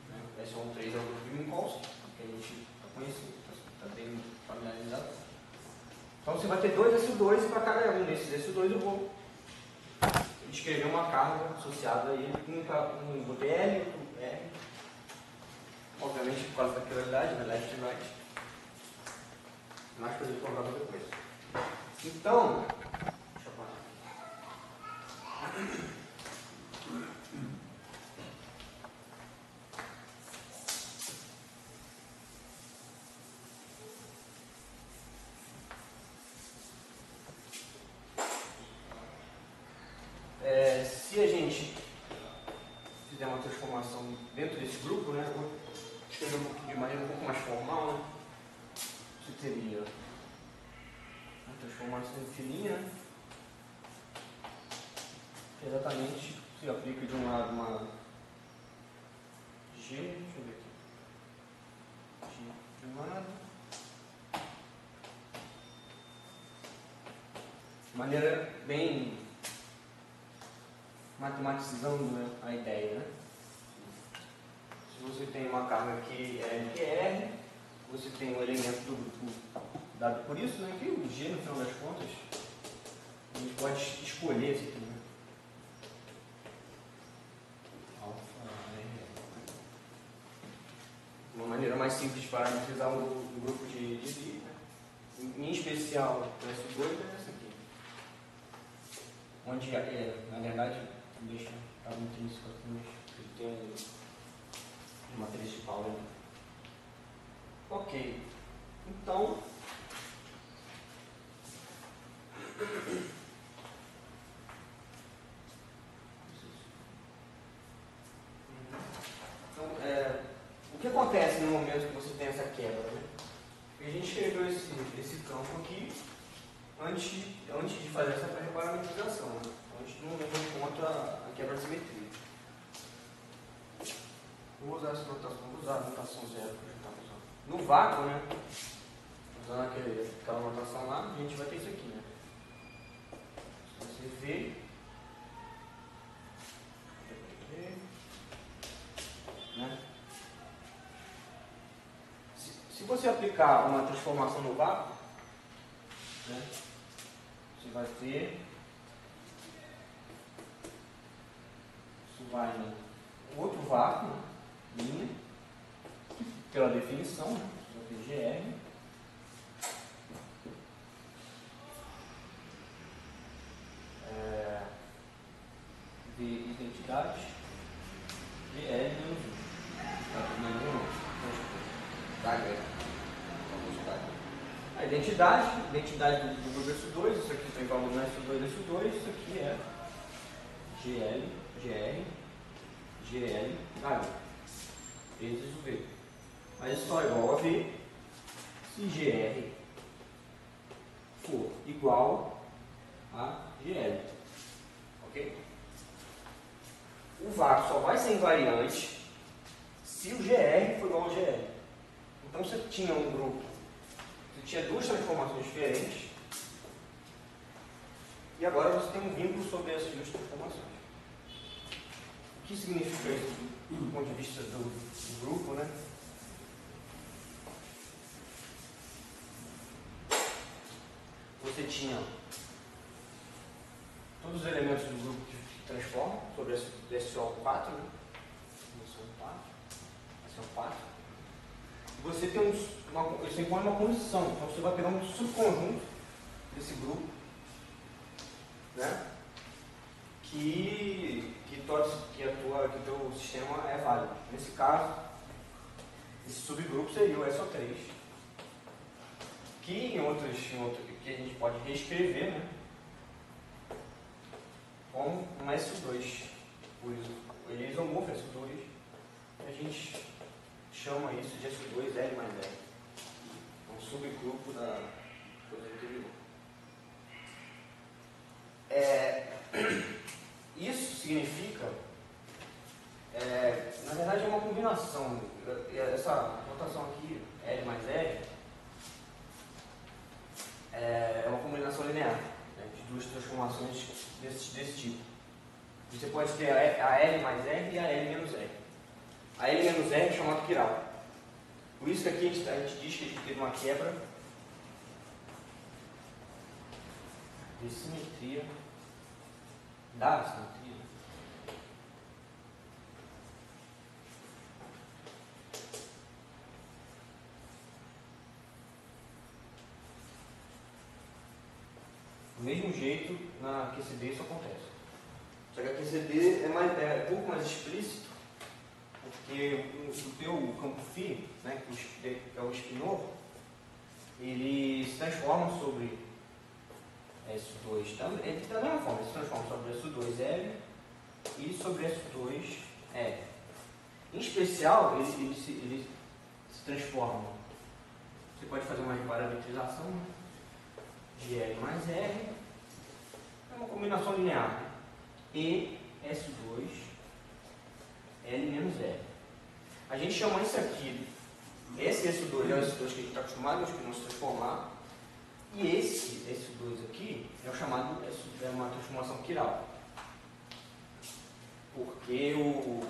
Né? SO3 é o grupo de Minkowski, que a gente está conhecido, está bem familiarizado. Então você vai ter 2 S2 e para cada um desses S2 eu vou escrever uma carga associada a ele, um botei L, outro R. Obviamente por causa da quiralidade, né? Left e right. Mais coisa de provar depois. Então, deixa eu parar. Se a gente fizer uma transformação dentro desse grupo, né, eu vou escrever de maneira um pouco mais formal, né, isso teria uma transformação em filinha, que exatamente se aplica de um lado uma G, deixa eu ver aqui, G de um lado, de maneira bem matematizando, né, a ideia, né? Se você tem uma carga aqui LQR, você tem um elemento do grupo dado por isso, né, que o G no final das contas, a gente pode escolher esse aqui, né? Alfa R. Uma maneira mais simples de parametrizar o grupo de Lie, né? Em especial o S2 é essa aqui. Onde, na verdade, deixa estar intrínseco aqui, mas ele tem uma matriz de Paulo ali. Ok. Então, o que acontece no momento que você tem essa quebra, né? A gente escreveu esse campo aqui antes de fazer essa pré-parametrização, né? Então a gente não levou em conta a quebra de simetria. Vou usar essa notação, vou usar a notação zero que eu já estava usando. No vácuo, né? Usando aquela notação lá, a gente vai ter isso aqui, né? Se você vê, né? Se você aplicar uma transformação no vácuo, né? Você vai ter, isso vai no outro vácuo, né? Linha, pela definição, né? Vai ter GR. De identidade GR menos 1. Tá, menos 1. H. A identidade do grupo SU2, isso aqui tem valor no SU2, SU2, isso aqui é GL, GR, GL, H. Vezes o V. Mas isso só é igual a V se GR for igual a GL. Ok? O vácuo só vai ser invariante se o GR for igual ao GL. Então você tinha um grupo, você tinha duas transformações diferentes, e agora você tem um vínculo sobre essas duas transformações. O que significa isso do ponto de vista do grupo, né? Você tinha todos os elementos do grupo que transformam sobre esse SO4, né? SO4. Você tem você impõe uma condição, então você vai pegar um subconjunto desse grupo, né? Que o teu sistema é válido. Nesse caso, esse subgrupo seria o SO3, que que a gente pode reescrever, né? Como um SO2. Ele é isomorfo SO2, e a gente chama isso de SO2L mais L. É um subgrupo da coisa anterior. Isso significa, na verdade é uma combinação, essa notação aqui, L mais L, é uma combinação linear, né, de duas transformações desse tipo. Você pode ter a L mais R e a L menos R. A L menos R é chamado quiral. Por isso que aqui a gente diz que a gente teve uma quebra de simetria, da simetria. Do mesmo jeito, na QCD isso acontece. Só que a QCD é um pouco mais explícito, porque o teu campo φ, né, que é o spinor, ele se transforma sobre S2 também. Ele da mesma forma, ele se transforma sobre S2L e sobre S2L. Em especial, ele se transforma. Você pode fazer uma parametrização, né, de L mais R, é uma combinação linear, né? E S2 L menos R. A gente chama isso aqui, esse S2 é o S2 que a gente está acostumado, os que não se transformar, e esse S2 aqui é o chamado, é uma transformação quiral, porque o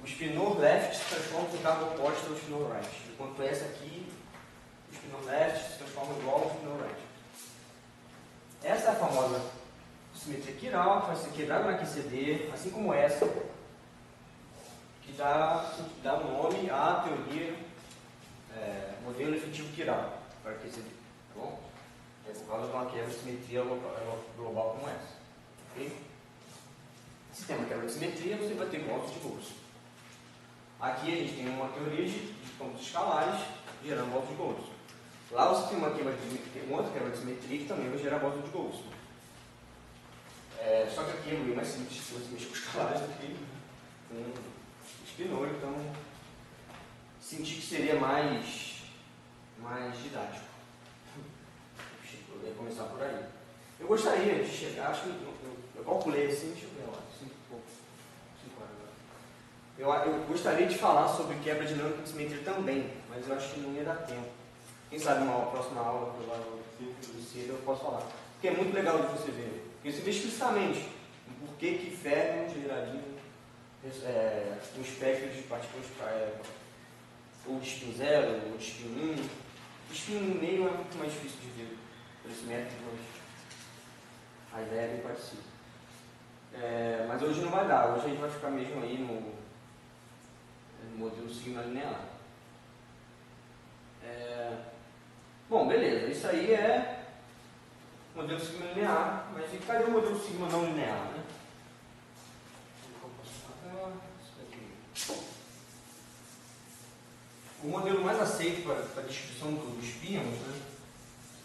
spinor left se transforma com o cabo oposto ao spinor right, enquanto essa aqui, o spinor left se transforma igual ao spinor right. Essa é a famosa simetria quiral, que vai ser quebrada na QCD, assim como essa, que dá o nome à teoria modelo efetivo quiral para QCD, tá bom? É por causa de uma quebra de simetria global como essa. Ok? Se tem uma quebra de simetria, você vai ter voltas de Gauss. Aqui a gente tem uma teoria de campos escalares gerando voltas de Gauss. Lá você tem uma outra quebra de simetria que também vai gerar voltas de Gauss. Só que aqui é muito mais simples se você mexer com escalares do que com spinor, então senti que seria mais didático. Eu ia começar por aí. Eu gostaria de chegar, acho que eu calculei assim, deixa eu ver lá, 5 horas agora. Eu gostaria de falar sobre quebra dinâmica de simetria também, mas eu acho que não ia dar tempo. Quem sabe numa próxima aula, eu posso falar. Porque é muito legal de você ver. Porque você vê explicitamente por que fermions geraria um espectro de partículas ou de spin 0, ou de spin 1. O spin 1 meio é muito mais difícil de ver por esse método, mas a ideia é bem parecida. Mas hoje não vai dar, hoje a gente vai ficar mesmo aí no modelo sigma linear. Bom, beleza, isso aí é modelo sigma linear, mas e cadê o modelo sigma não linear, né? O modelo mais aceito para a descrição dos pínhamos, né,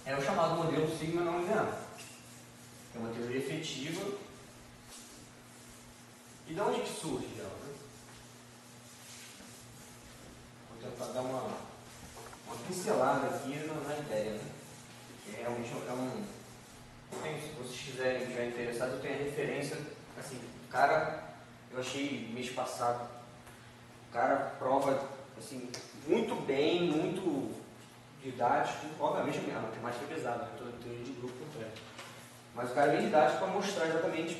é o chamado modelo sigma não linear. É uma teoria efetiva. E de onde que surge ela? Né? Vou tentar dar uma pincelada aqui na ideia. Né? Que realmente é um... Se vocês estiverem interessados, eu tenho a referência. Assim, o cara, eu achei mês passado, o cara prova assim, muito bem, muito didático. Obviamente a matemática é pesada, né? Toda teoria de grupo completo. Mas o cara é bem didático para mostrar exatamente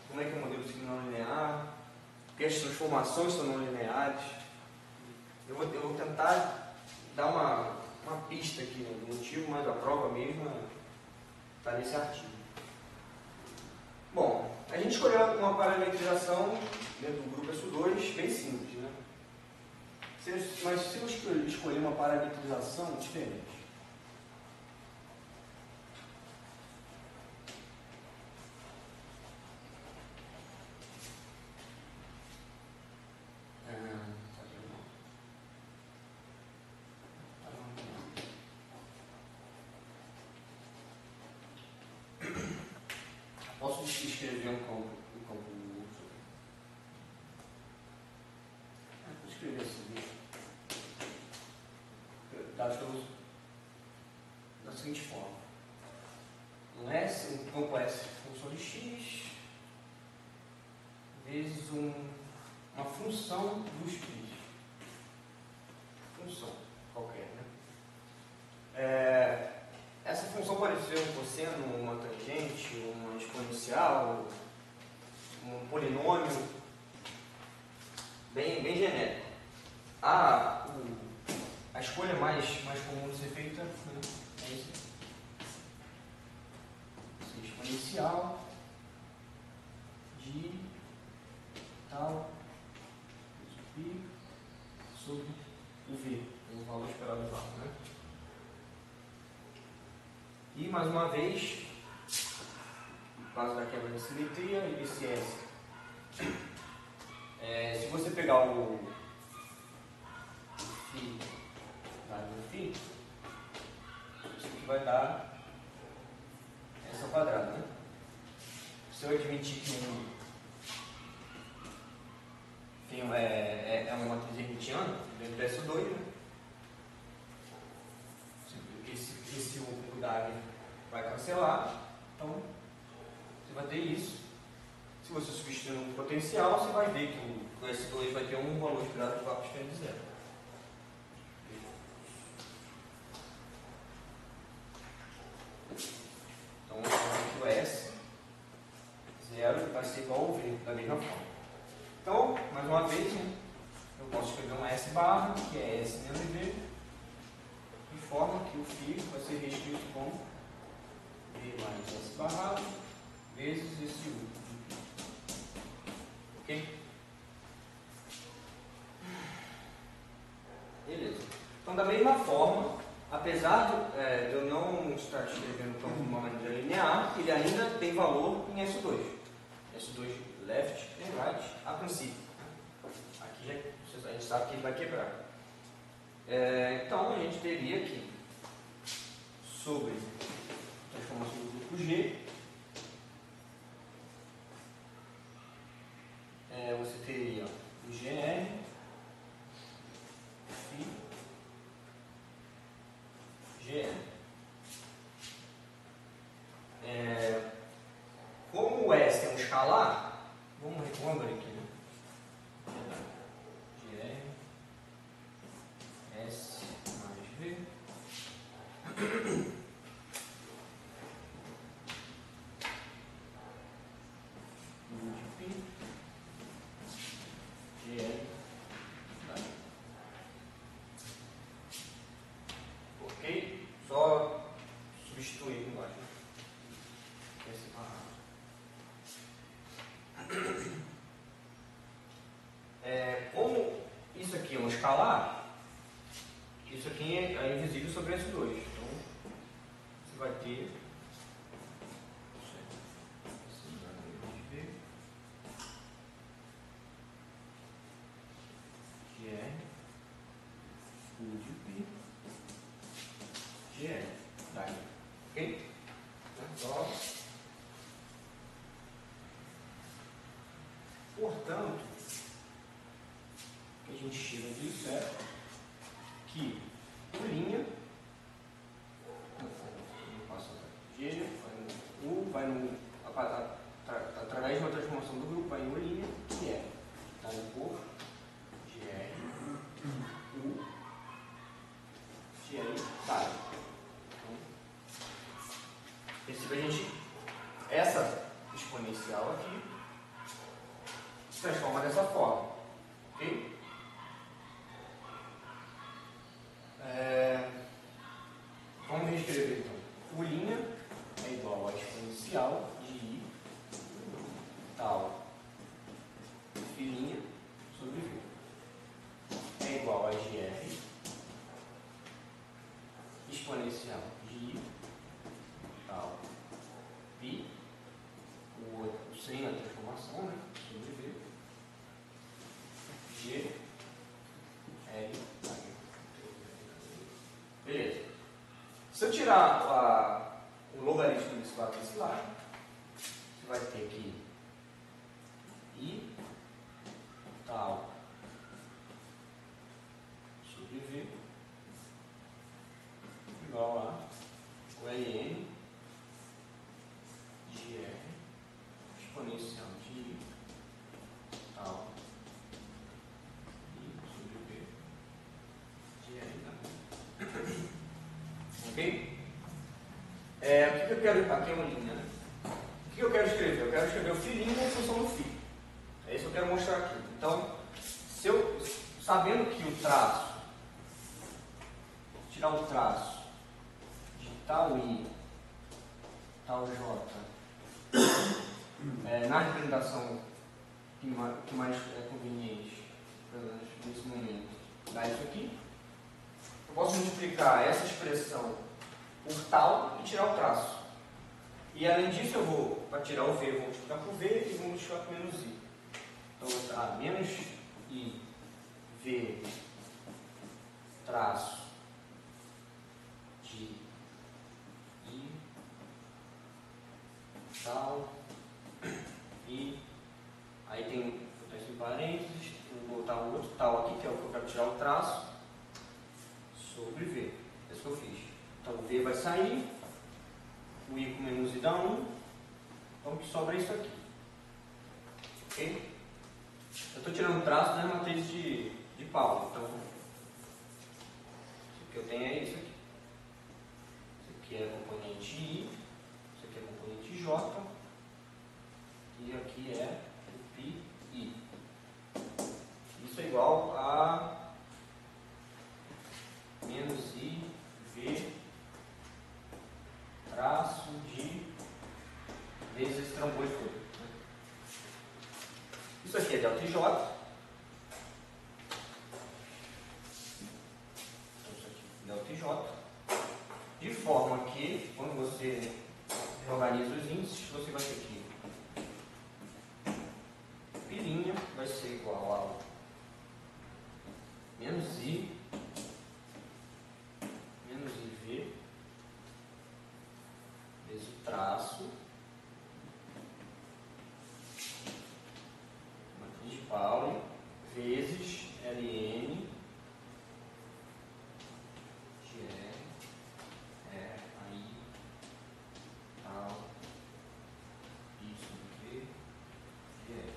como é que é o modelo sigma não linear, porque as transformações são não lineares. Eu vou tentar dar uma pista aqui do motivo, mas a prova mesmo está nesse artigo. Bom, a gente escolheu uma parametrização dentro do grupo SU2 bem simples, né? Mas se eu escolher uma parametrização diferente, posso escrever um campo vou escrever assim, dados que eu uso da seguinte forma: um campo S função de x vezes uma função dos π. Função qualquer, né? Essa função pode ser um cosseno, uma tangente, uma exponencial, um polinômio, bem genérico. A escolha mais comum de ser feita, né, é isso. Exponencial de tal π sobre o v, o valor esperado do valor, né? E mais uma vez, no caso da quebra de simetria, esse S. Se você pegar o φ dado no φ, isso aqui vai dar essa ao quadrado, né? Se eu admitir que é uma matriz hermitiana, dentro dessa 2, né? Esse pouco da área vai cancelar, então você vai ter isso. Se você substituir no potencial, você vai ver que o S2 vai ter um valor esperado de 4 diferente de zero. Então, aqui o S, 0, vai ser igual ao V, da mesma forma. Então, mais uma vez, né, eu posso escrever um S barra, que é S menos V, de forma que o φ vai ser reescrito como V mais S barrado vezes esse U. Ok? Beleza. Então, da mesma forma, apesar de eu não estar escrevendo de uma maneira linear, ele ainda tem valor em S2. S2 left e right a princípio. Aqui a gente sabe que ele vai quebrar. Então, a gente teria aqui sobre a transformação do grupo G, você teria o GR, φ, GR. Como o S é um escalar, vamos abrir aqui, né? GR, S mais V. Ok? Só substituir embaixo. Como isso aqui é um escalar, isso aqui é invisível sobre S2. Então, você vai ter GR portanto, o que a gente tira disso é que o linha, G, vai no U, vai no, através de uma transformação do grupo, vai em U linha, que é, está por GR, U, GR, tá. Perceba, a gente, essa exponencial aqui se transforma dessa forma, ok? Vamos reescrever então. U' é igual a exponencial de I tal φ' sobre V. É igual a GR exponencial de I tal π, o outro sem a transformação, né? Sobre V. G L. Beleza. Se eu tirar o logaritmo desse lado desse lado, você vai ter que I tal sobre V igual a o Ln de R exponencial de I tal I sobre V de R também. Ok? O que eu quero? Aqui é uma linha, né? O que eu quero escrever? Eu quero escrever o φ' em função do φ. É isso que eu quero mostrar aqui. Então, se eu, sabendo que o traço, tirar o traço de tal I, tal J, na representação que mais é conveniente nesse momento, dá isso aqui, eu posso multiplicar essa expressão por tal e tirar o traço. E além disso, eu vou, para tirar o V, eu vou multiplicar por V e vou multiplicar por menos I. Então, vou botar menos I, V, traço de I, tal, I. Aí tem, vou botar isso em parênteses, vou botar um outro tal aqui, que é o que eu quero tirar o traço, sobre V. É isso que eu fiz. Então, o V vai sair, o I com menos I dá 1, então o que sobra é isso aqui. Ok? Eu estou tirando o traço das matrizes de Paulo, então, o que eu tenho é isso aqui. Isso aqui é componente I, isso aqui é componente J, e aqui é o πI. Isso é igual a menos I, V, traço de vezes esse trambolho todo. Né? Isso aqui é delta J. Então, isso aqui é delta J. De forma que, quando você organiza os índices, você vai ter que π' vai ser igual a menos I V vezes o traço matriz de Pauli vezes Ln de R aí tal I sobre V de R.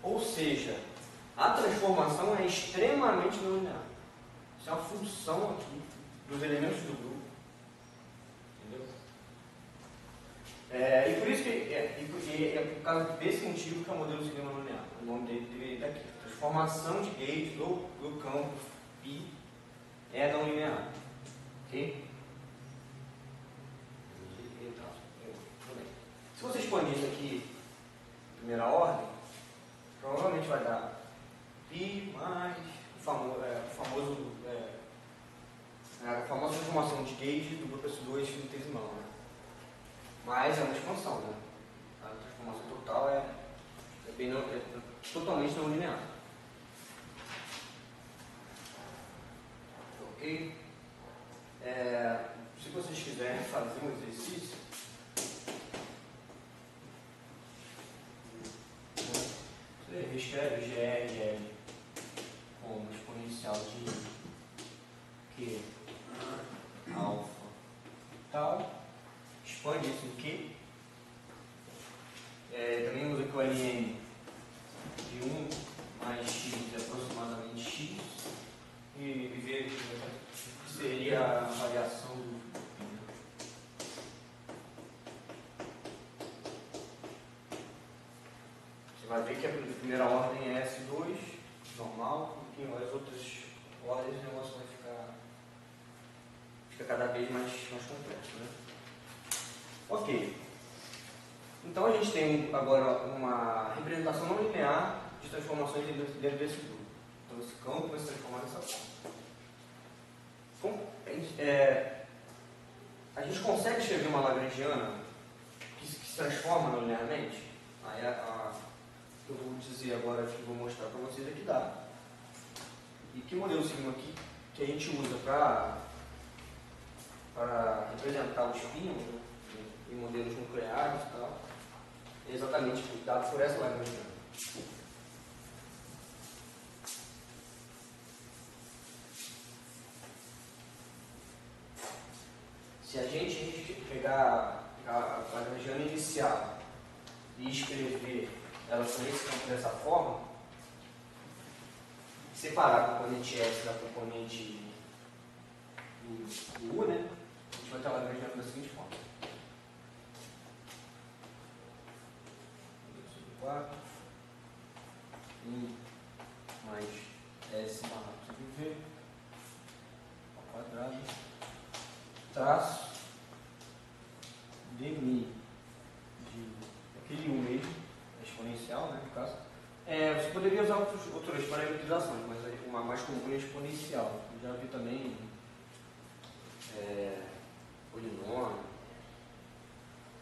Ou seja, a transformação é extremamente não linear. Isso é uma função aqui dos elementos do grupo. Entendeu? E por isso que é por causa desse motivo que é o modelo sistema não linear. O nome dele deveria estar aqui. Transformação de gauge do campo π é não linear. Ok? Se você expandir isso aqui em primeira ordem, provavelmente vai dar π mais a famosa transformação de gauge do grupo S2 infinitesimal, né? Mas é uma expansão, né? A transformação total é totalmente não linear. Ok? Se vocês quiserem fazer um exercício, reescreve GRL como exponencial de Q alfa tal, expande isso em Q. Também usa que o LN de 1 mais x é aproximadamente x e ver que seria a variação do. Você vai ver que a primeira ordem é S2, normal, e as outras ordens o negócio vai fica cada vez mais complexo, né? Ok. Então a gente tem agora uma representação não linear de transformações dentro desse grupo. Então esse campo vai se transformar dessa forma. A gente consegue escrever uma lagrangiana que se transforma não linearmente? Aí eu vou dizer agora que vou mostrar para vocês é que dá. E que modelo seguimos aqui que a gente usa para representar os pinos, né, em modelos nucleares e tal, é exatamente dado por essa lagrangiana. Se a gente pegar a lagrangiana inicial e escrever ela com esse campo dessa forma, separar a componente S da componente do U, né? A gente vai ter a lagrangiana da seguinte forma. 4 1 mais S barra sobre V ao quadrado traço dmi de aquele 1 mesmo, exponencial, né, no caso. Você poderia usar outras parametrizações, mas uma mais comum é exponencial. Eu já vi também polinômio.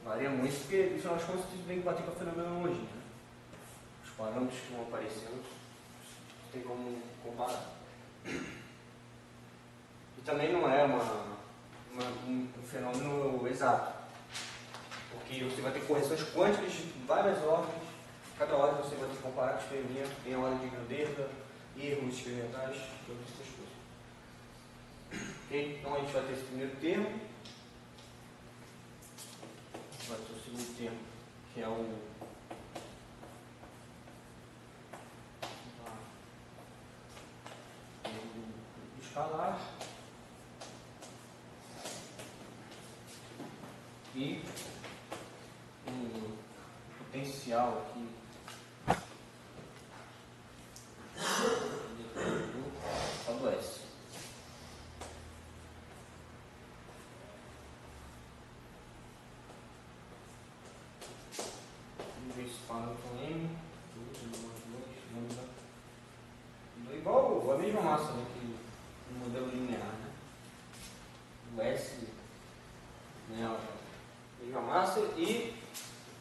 Varia muito, porque no final das contas isso tem que bater com a fenomenologia, né? Os parâmetros que vão aparecendo, não tem como comparar. E também não é um fenômeno exato, porque você vai ter correções quânticas de várias ordens, cada hora você vai ter que comparar com o experimento, tem a ordem de grandeza, erros experimentais, todas essas coisas. Okay? Então a gente vai ter esse primeiro termo, vai ter o segundo termo, que é o escalar, e um potencial aqui só do S. Vamos ver se fala com M. Igual a mesma massa, né, que no modelo linear, né? O S, né, a mesma massa. E,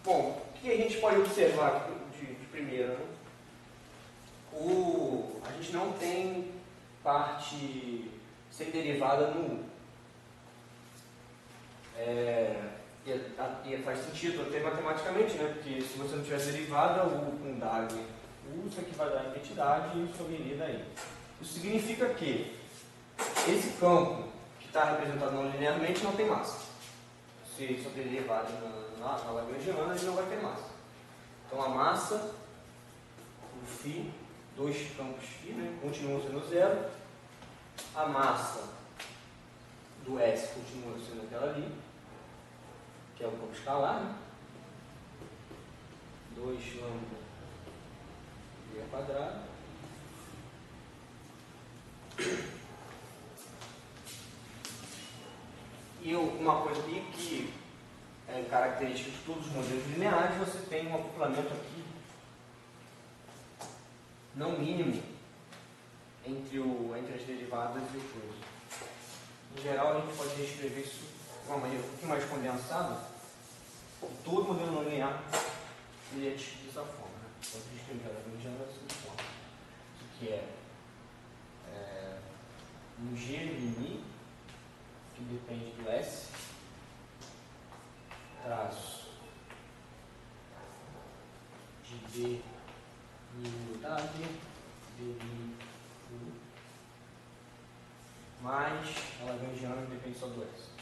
bom, o que a gente pode observar de primeiro, né? A gente não tem parte sem derivada no U. E faz sentido até matematicamente, né? Porque se você não tivesse derivada, U com DAG, isso aqui vai dar a identidade e isso viria daí. Isso significa que esse campo que está representado não linearmente não tem massa. Se isso é derivado na lagrangiana, ele não vai ter massa. Então a massa, o φ, dois campos φ, né, continuam sendo zero. A massa do S continua sendo aquela ali, que é o campo escalar, né? 2 lambda v ao quadrado. E uma coisa aqui que é característica de todos os modelos lineares, você tem um acoplamento aqui, não mínimo, entre as derivadas e o coisa. Em geral, a gente pode reescrever isso de uma maneira um pouquinho mais condensada. Todo modelo não linear ele é descrito dessa forma. Né? Pode reescrever a lagrangiana dessa forma. Isso aqui é um G mini, que depende do S, traço de B unidade de U mais a lagrangiana que depende só do S.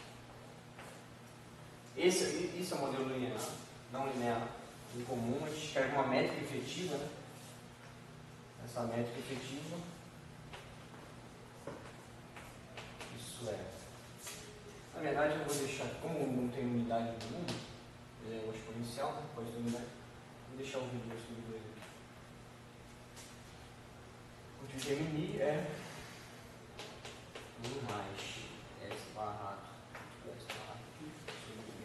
Isso é o modelo linear, não linear em comum. A gente escreve uma métrica efetiva, né? Essa métrica efetiva, isso é. Na verdade, eu vou deixar, como não tem unidade nenhuma, é o exponencial, né? Pode ter unidade. Vou deixar o vídeo sobre dois aqui. O de MI é 1 mais S barra sobre B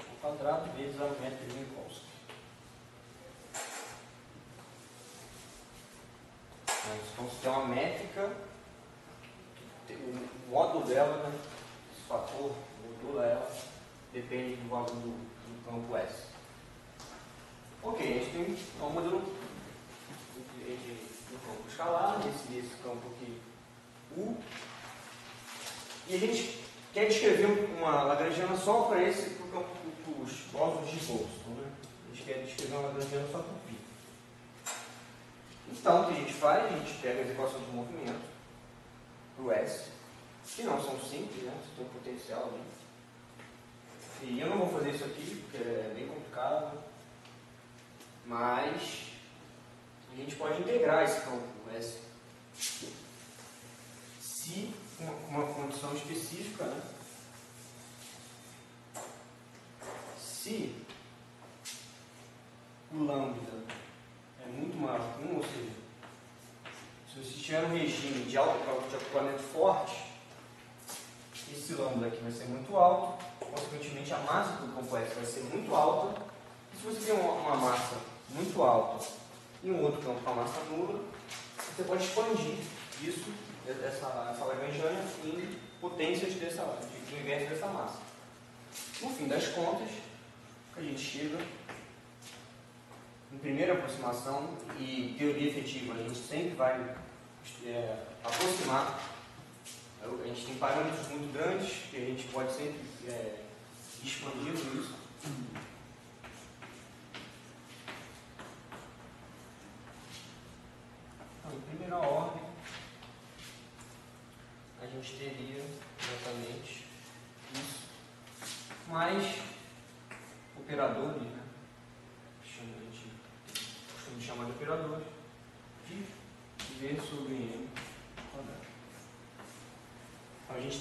ao quadrado vezes a métrica de Minkowski. Então, se tem uma métrica, o módulo dela, né, esse fator, modula ela, depende do valor do campo S. Ok, a gente tem um modelo do campo escalar, nesse campo aqui, U, e a gente quer descrever uma lagrangiana só para os bósons de Boltzmann, né? A gente quer descrever uma lagrangiana só para o π. Então, o que a gente faz? A gente pega as equações do movimento para o S, que não são simples, né? Você tem um potencial ali. E eu não vou fazer isso aqui, porque é bem complicado, mas a gente pode integrar esse campo S, se uma condição específica, né? Se o lambda é muito maior que 1, ou seja, se você tiver um regime de acoplamento forte, esse lambda aqui vai ser muito alto, consequentemente a massa do campo S vai ser muito alta, e se você tem uma massa muito alta e um outro campo com a massa nula, você pode expandir isso, essa lagrangiana, em potências do inverso dessa massa. No fim das contas, a gente chega em primeira aproximação, e teoria efetiva, a gente sempre vai aproximar. A gente tem parâmetros muito grandes que a gente pode sempre expandir isso. Então, em primeira ordem, a gente teria exatamente isso, mais operadores, né? A gente costuma chamar de operadores, de V sobre M quadrado. Então, a gente,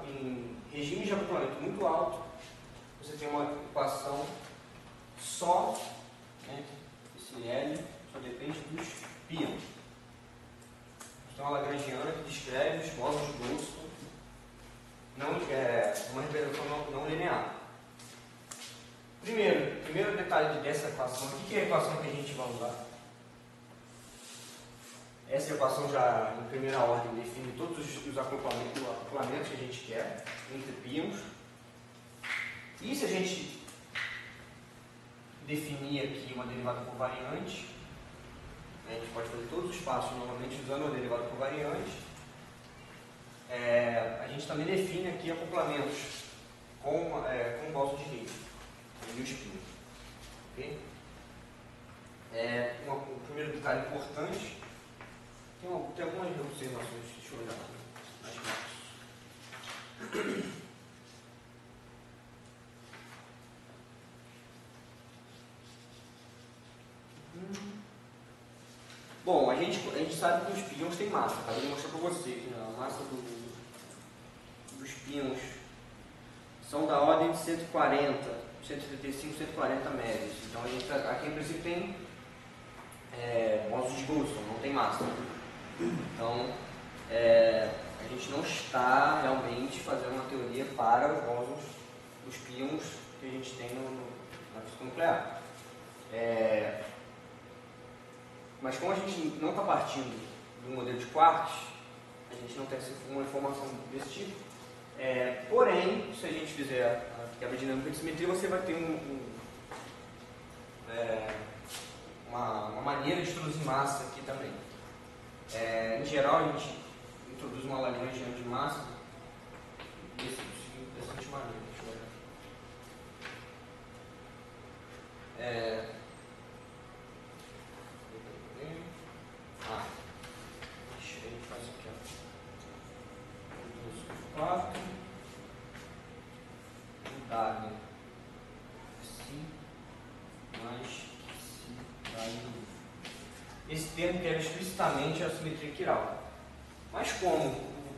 em regime de acoplamento muito alto, você tem uma equação só, né? Esse L só depende dos π. Então, a lagrangiana que descreve os bósons de Boltzmann, uma representação não linear. Primeiro detalhe dessa equação, o que é a equação que a gente vai usar? Essa equação já, em primeira ordem, define todos os acoplamentos que a gente quer entre π. E se a gente definir aqui uma derivada por variante, a gente pode fazer todos os passos novamente usando uma derivada por variante. A gente também define aqui acoplamentos com bóson de Higgs e os π. Okay? O primeiro detalhe importante, tem algumas observações, deixa eu olhar nas notas. Bom, a gente sabe que os π têm massa, tá? Eu vou mostrar para você que a massa dos π são da ordem de 140, 135, 140 médios. Então a gente aqui em princípio tem bósons de Boltzmann, não tem massa. Então a gente não está realmente fazendo uma teoria para os bósons, os π que a gente tem na física nuclear. Mas como a gente não está partindo do modelo de quarks, a gente não tem uma informação desse tipo. Porém, se a gente fizer a quebra dinâmica de simetria, você vai ter uma maneira de introduzir massa aqui também. Em geral, a gente introduz uma lagrangiana de massa dessa seguinte maneira. Deixa eu olhar. termo quer explicitamente a simetria quiral. Mas como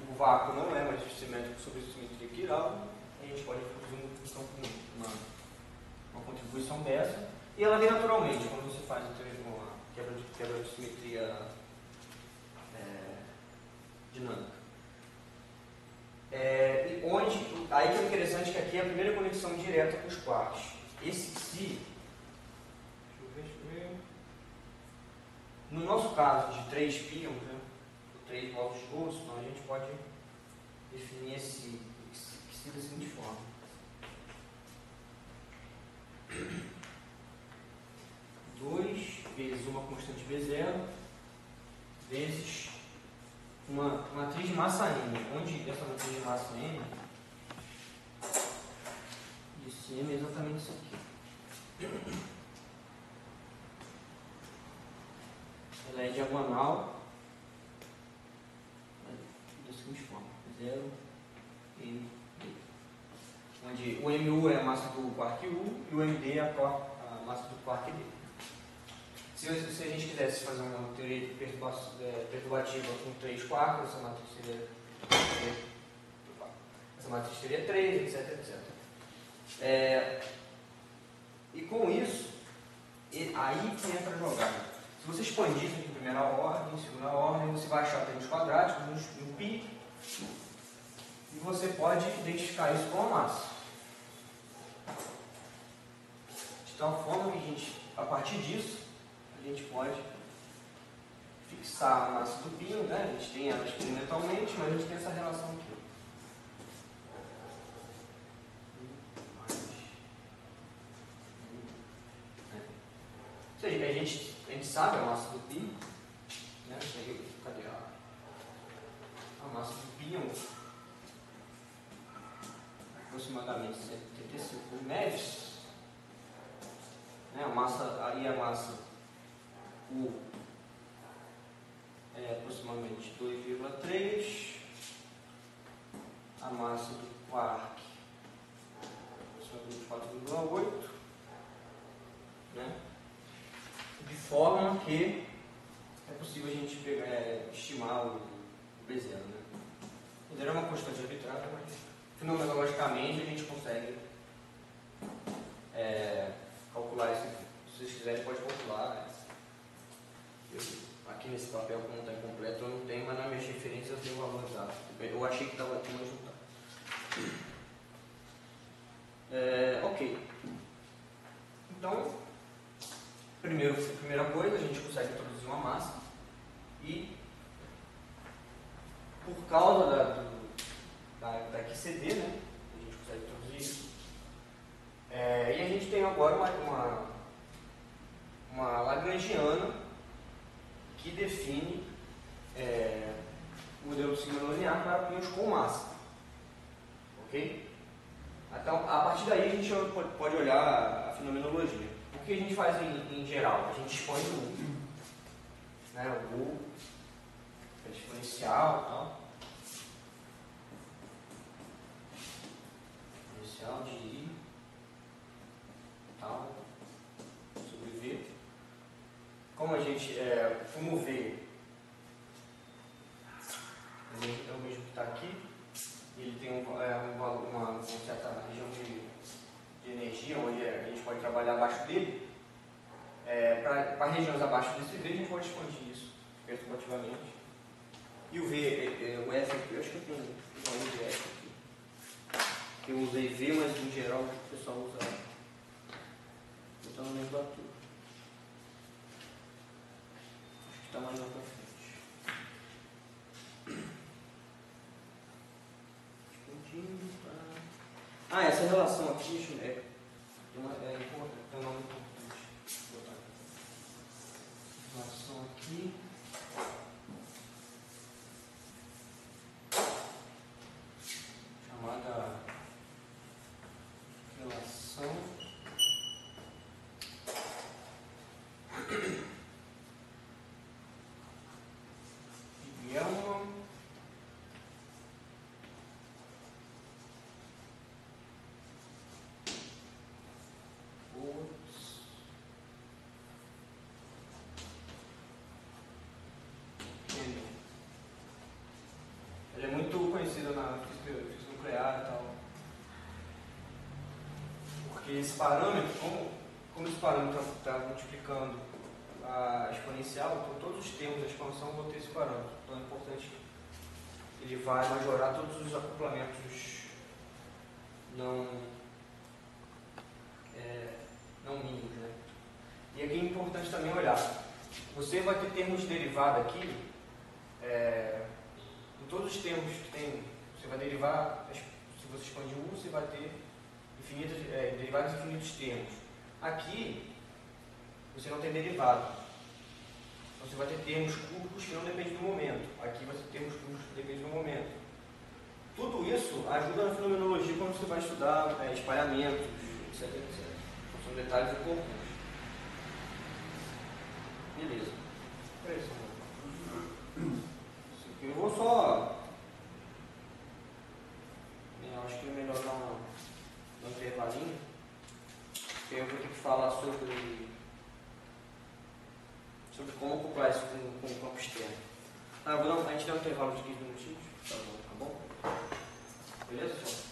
o vácuo não é mais simétrico sobre a simetria quiral, a gente pode fazer uma contribuição dessa, e ela vem naturalmente quando você faz uma quebra de simetria dinâmica. Aí que é interessante que aqui é a primeira conexão direta com os quartos. Esse psi, deixa eu ver. No nosso caso de 3 pions, né, ou 3 blocos de osso, então a gente pode definir esse psi da seguinte forma. 2 vezes uma constante B0 vezes uma matriz de massa M, onde essa matriz de massa M, esse M é exatamente isso aqui. Ela é diagonal da seguinte forma: 0, M, D. Onde o MU é a massa do quark U e o MD é a massa do quark D. Se a gente quisesse fazer uma teoria perturbativa com 3 quarks, essa matriz teria 3, etc, etc. E com isso, aí que entra a jogada. Se você expandir isso aqui em primeira ordem, em segunda ordem, você vai achar termos quadráticos no π, e você pode identificar isso com a massa. De tal forma que a partir disso, a gente pode fixar a massa do pino, né? A gente tem ela experimentalmente, mas a gente tem essa relação aqui. Ou seja, a gente sabe a massa do pino, né? Cadê a massa do pino? Aproximadamente 75 MeV. Né? A massa U é aproximadamente 2,3. A massa do quark aproximadamente 4,8. Né? De forma que é possível a gente estimar o B0. Né? O B0 é uma constante arbitrária, mas fenomenologicamente a gente consegue calcular isso aqui. Se vocês quiserem, pode calcular. Aqui nesse papel, como está incompleto, eu não tenho, mas nas minhas referências eu tenho o valor exato. Eu achei que estava aqui, mas não está. Ok. Então, primeira coisa, a gente consegue introduzir uma massa e, por causa da QCD, né, a gente consegue introduzir isso. E a gente tem agora uma lagrangiana que define o modelo de sigma linear para pions com massa. Ok? Então, a partir daí a gente pode olhar a fenomenologia. O que a gente faz em geral? A gente expõe o U. Né? O U é exponencial e tal. Exponencial de I tal sobre V. Como a gente, como o V é o mesmo que está aqui, ele tem uma certa região de energia, onde a gente pode trabalhar abaixo dele. Para regiões abaixo desse V, a gente pode expandir isso perturbativamente. E o V, o F aqui, eu acho que eu tenho um nome de F aqui. Eu usei V, mas em geral o pessoal usa. Então não lembro a tudo. Acho que está mais lá para frente. Essa relação aqui é importante, tem um nome importante. Vou botar aqui. Relação aqui. Chamada relação de Bellman Porque esse parâmetro, como esse parâmetro está multiplicando a exponencial, então todos os termos da expansão vão ter esse parâmetro. Então é importante que ele vai majorar todos os acoplamentos não mínimos, né? E aqui é importante também olhar. Você vai ter termos de derivada aqui, em todos os termos que tem, você vai derivar, se você expandir um, você vai ter derivados de infinitos termos. Aqui, você não tem derivado. Você vai ter termos cúbicos que não dependem do momento. Aqui vai ter termos cúbicos que dependem do momento. Tudo isso ajuda na fenomenologia quando você vai estudar espalhamentos, etc, etc. São detalhes importantes. Beleza. É isso, amor. Eu vou só... Eu acho que é melhor dar um intervalinho. Porque eu vou ter que falar sobre como acoplar isso com o campo externo. A gente dá um intervalo de 15 minutinhos. Tá bom? Beleza, pessoal?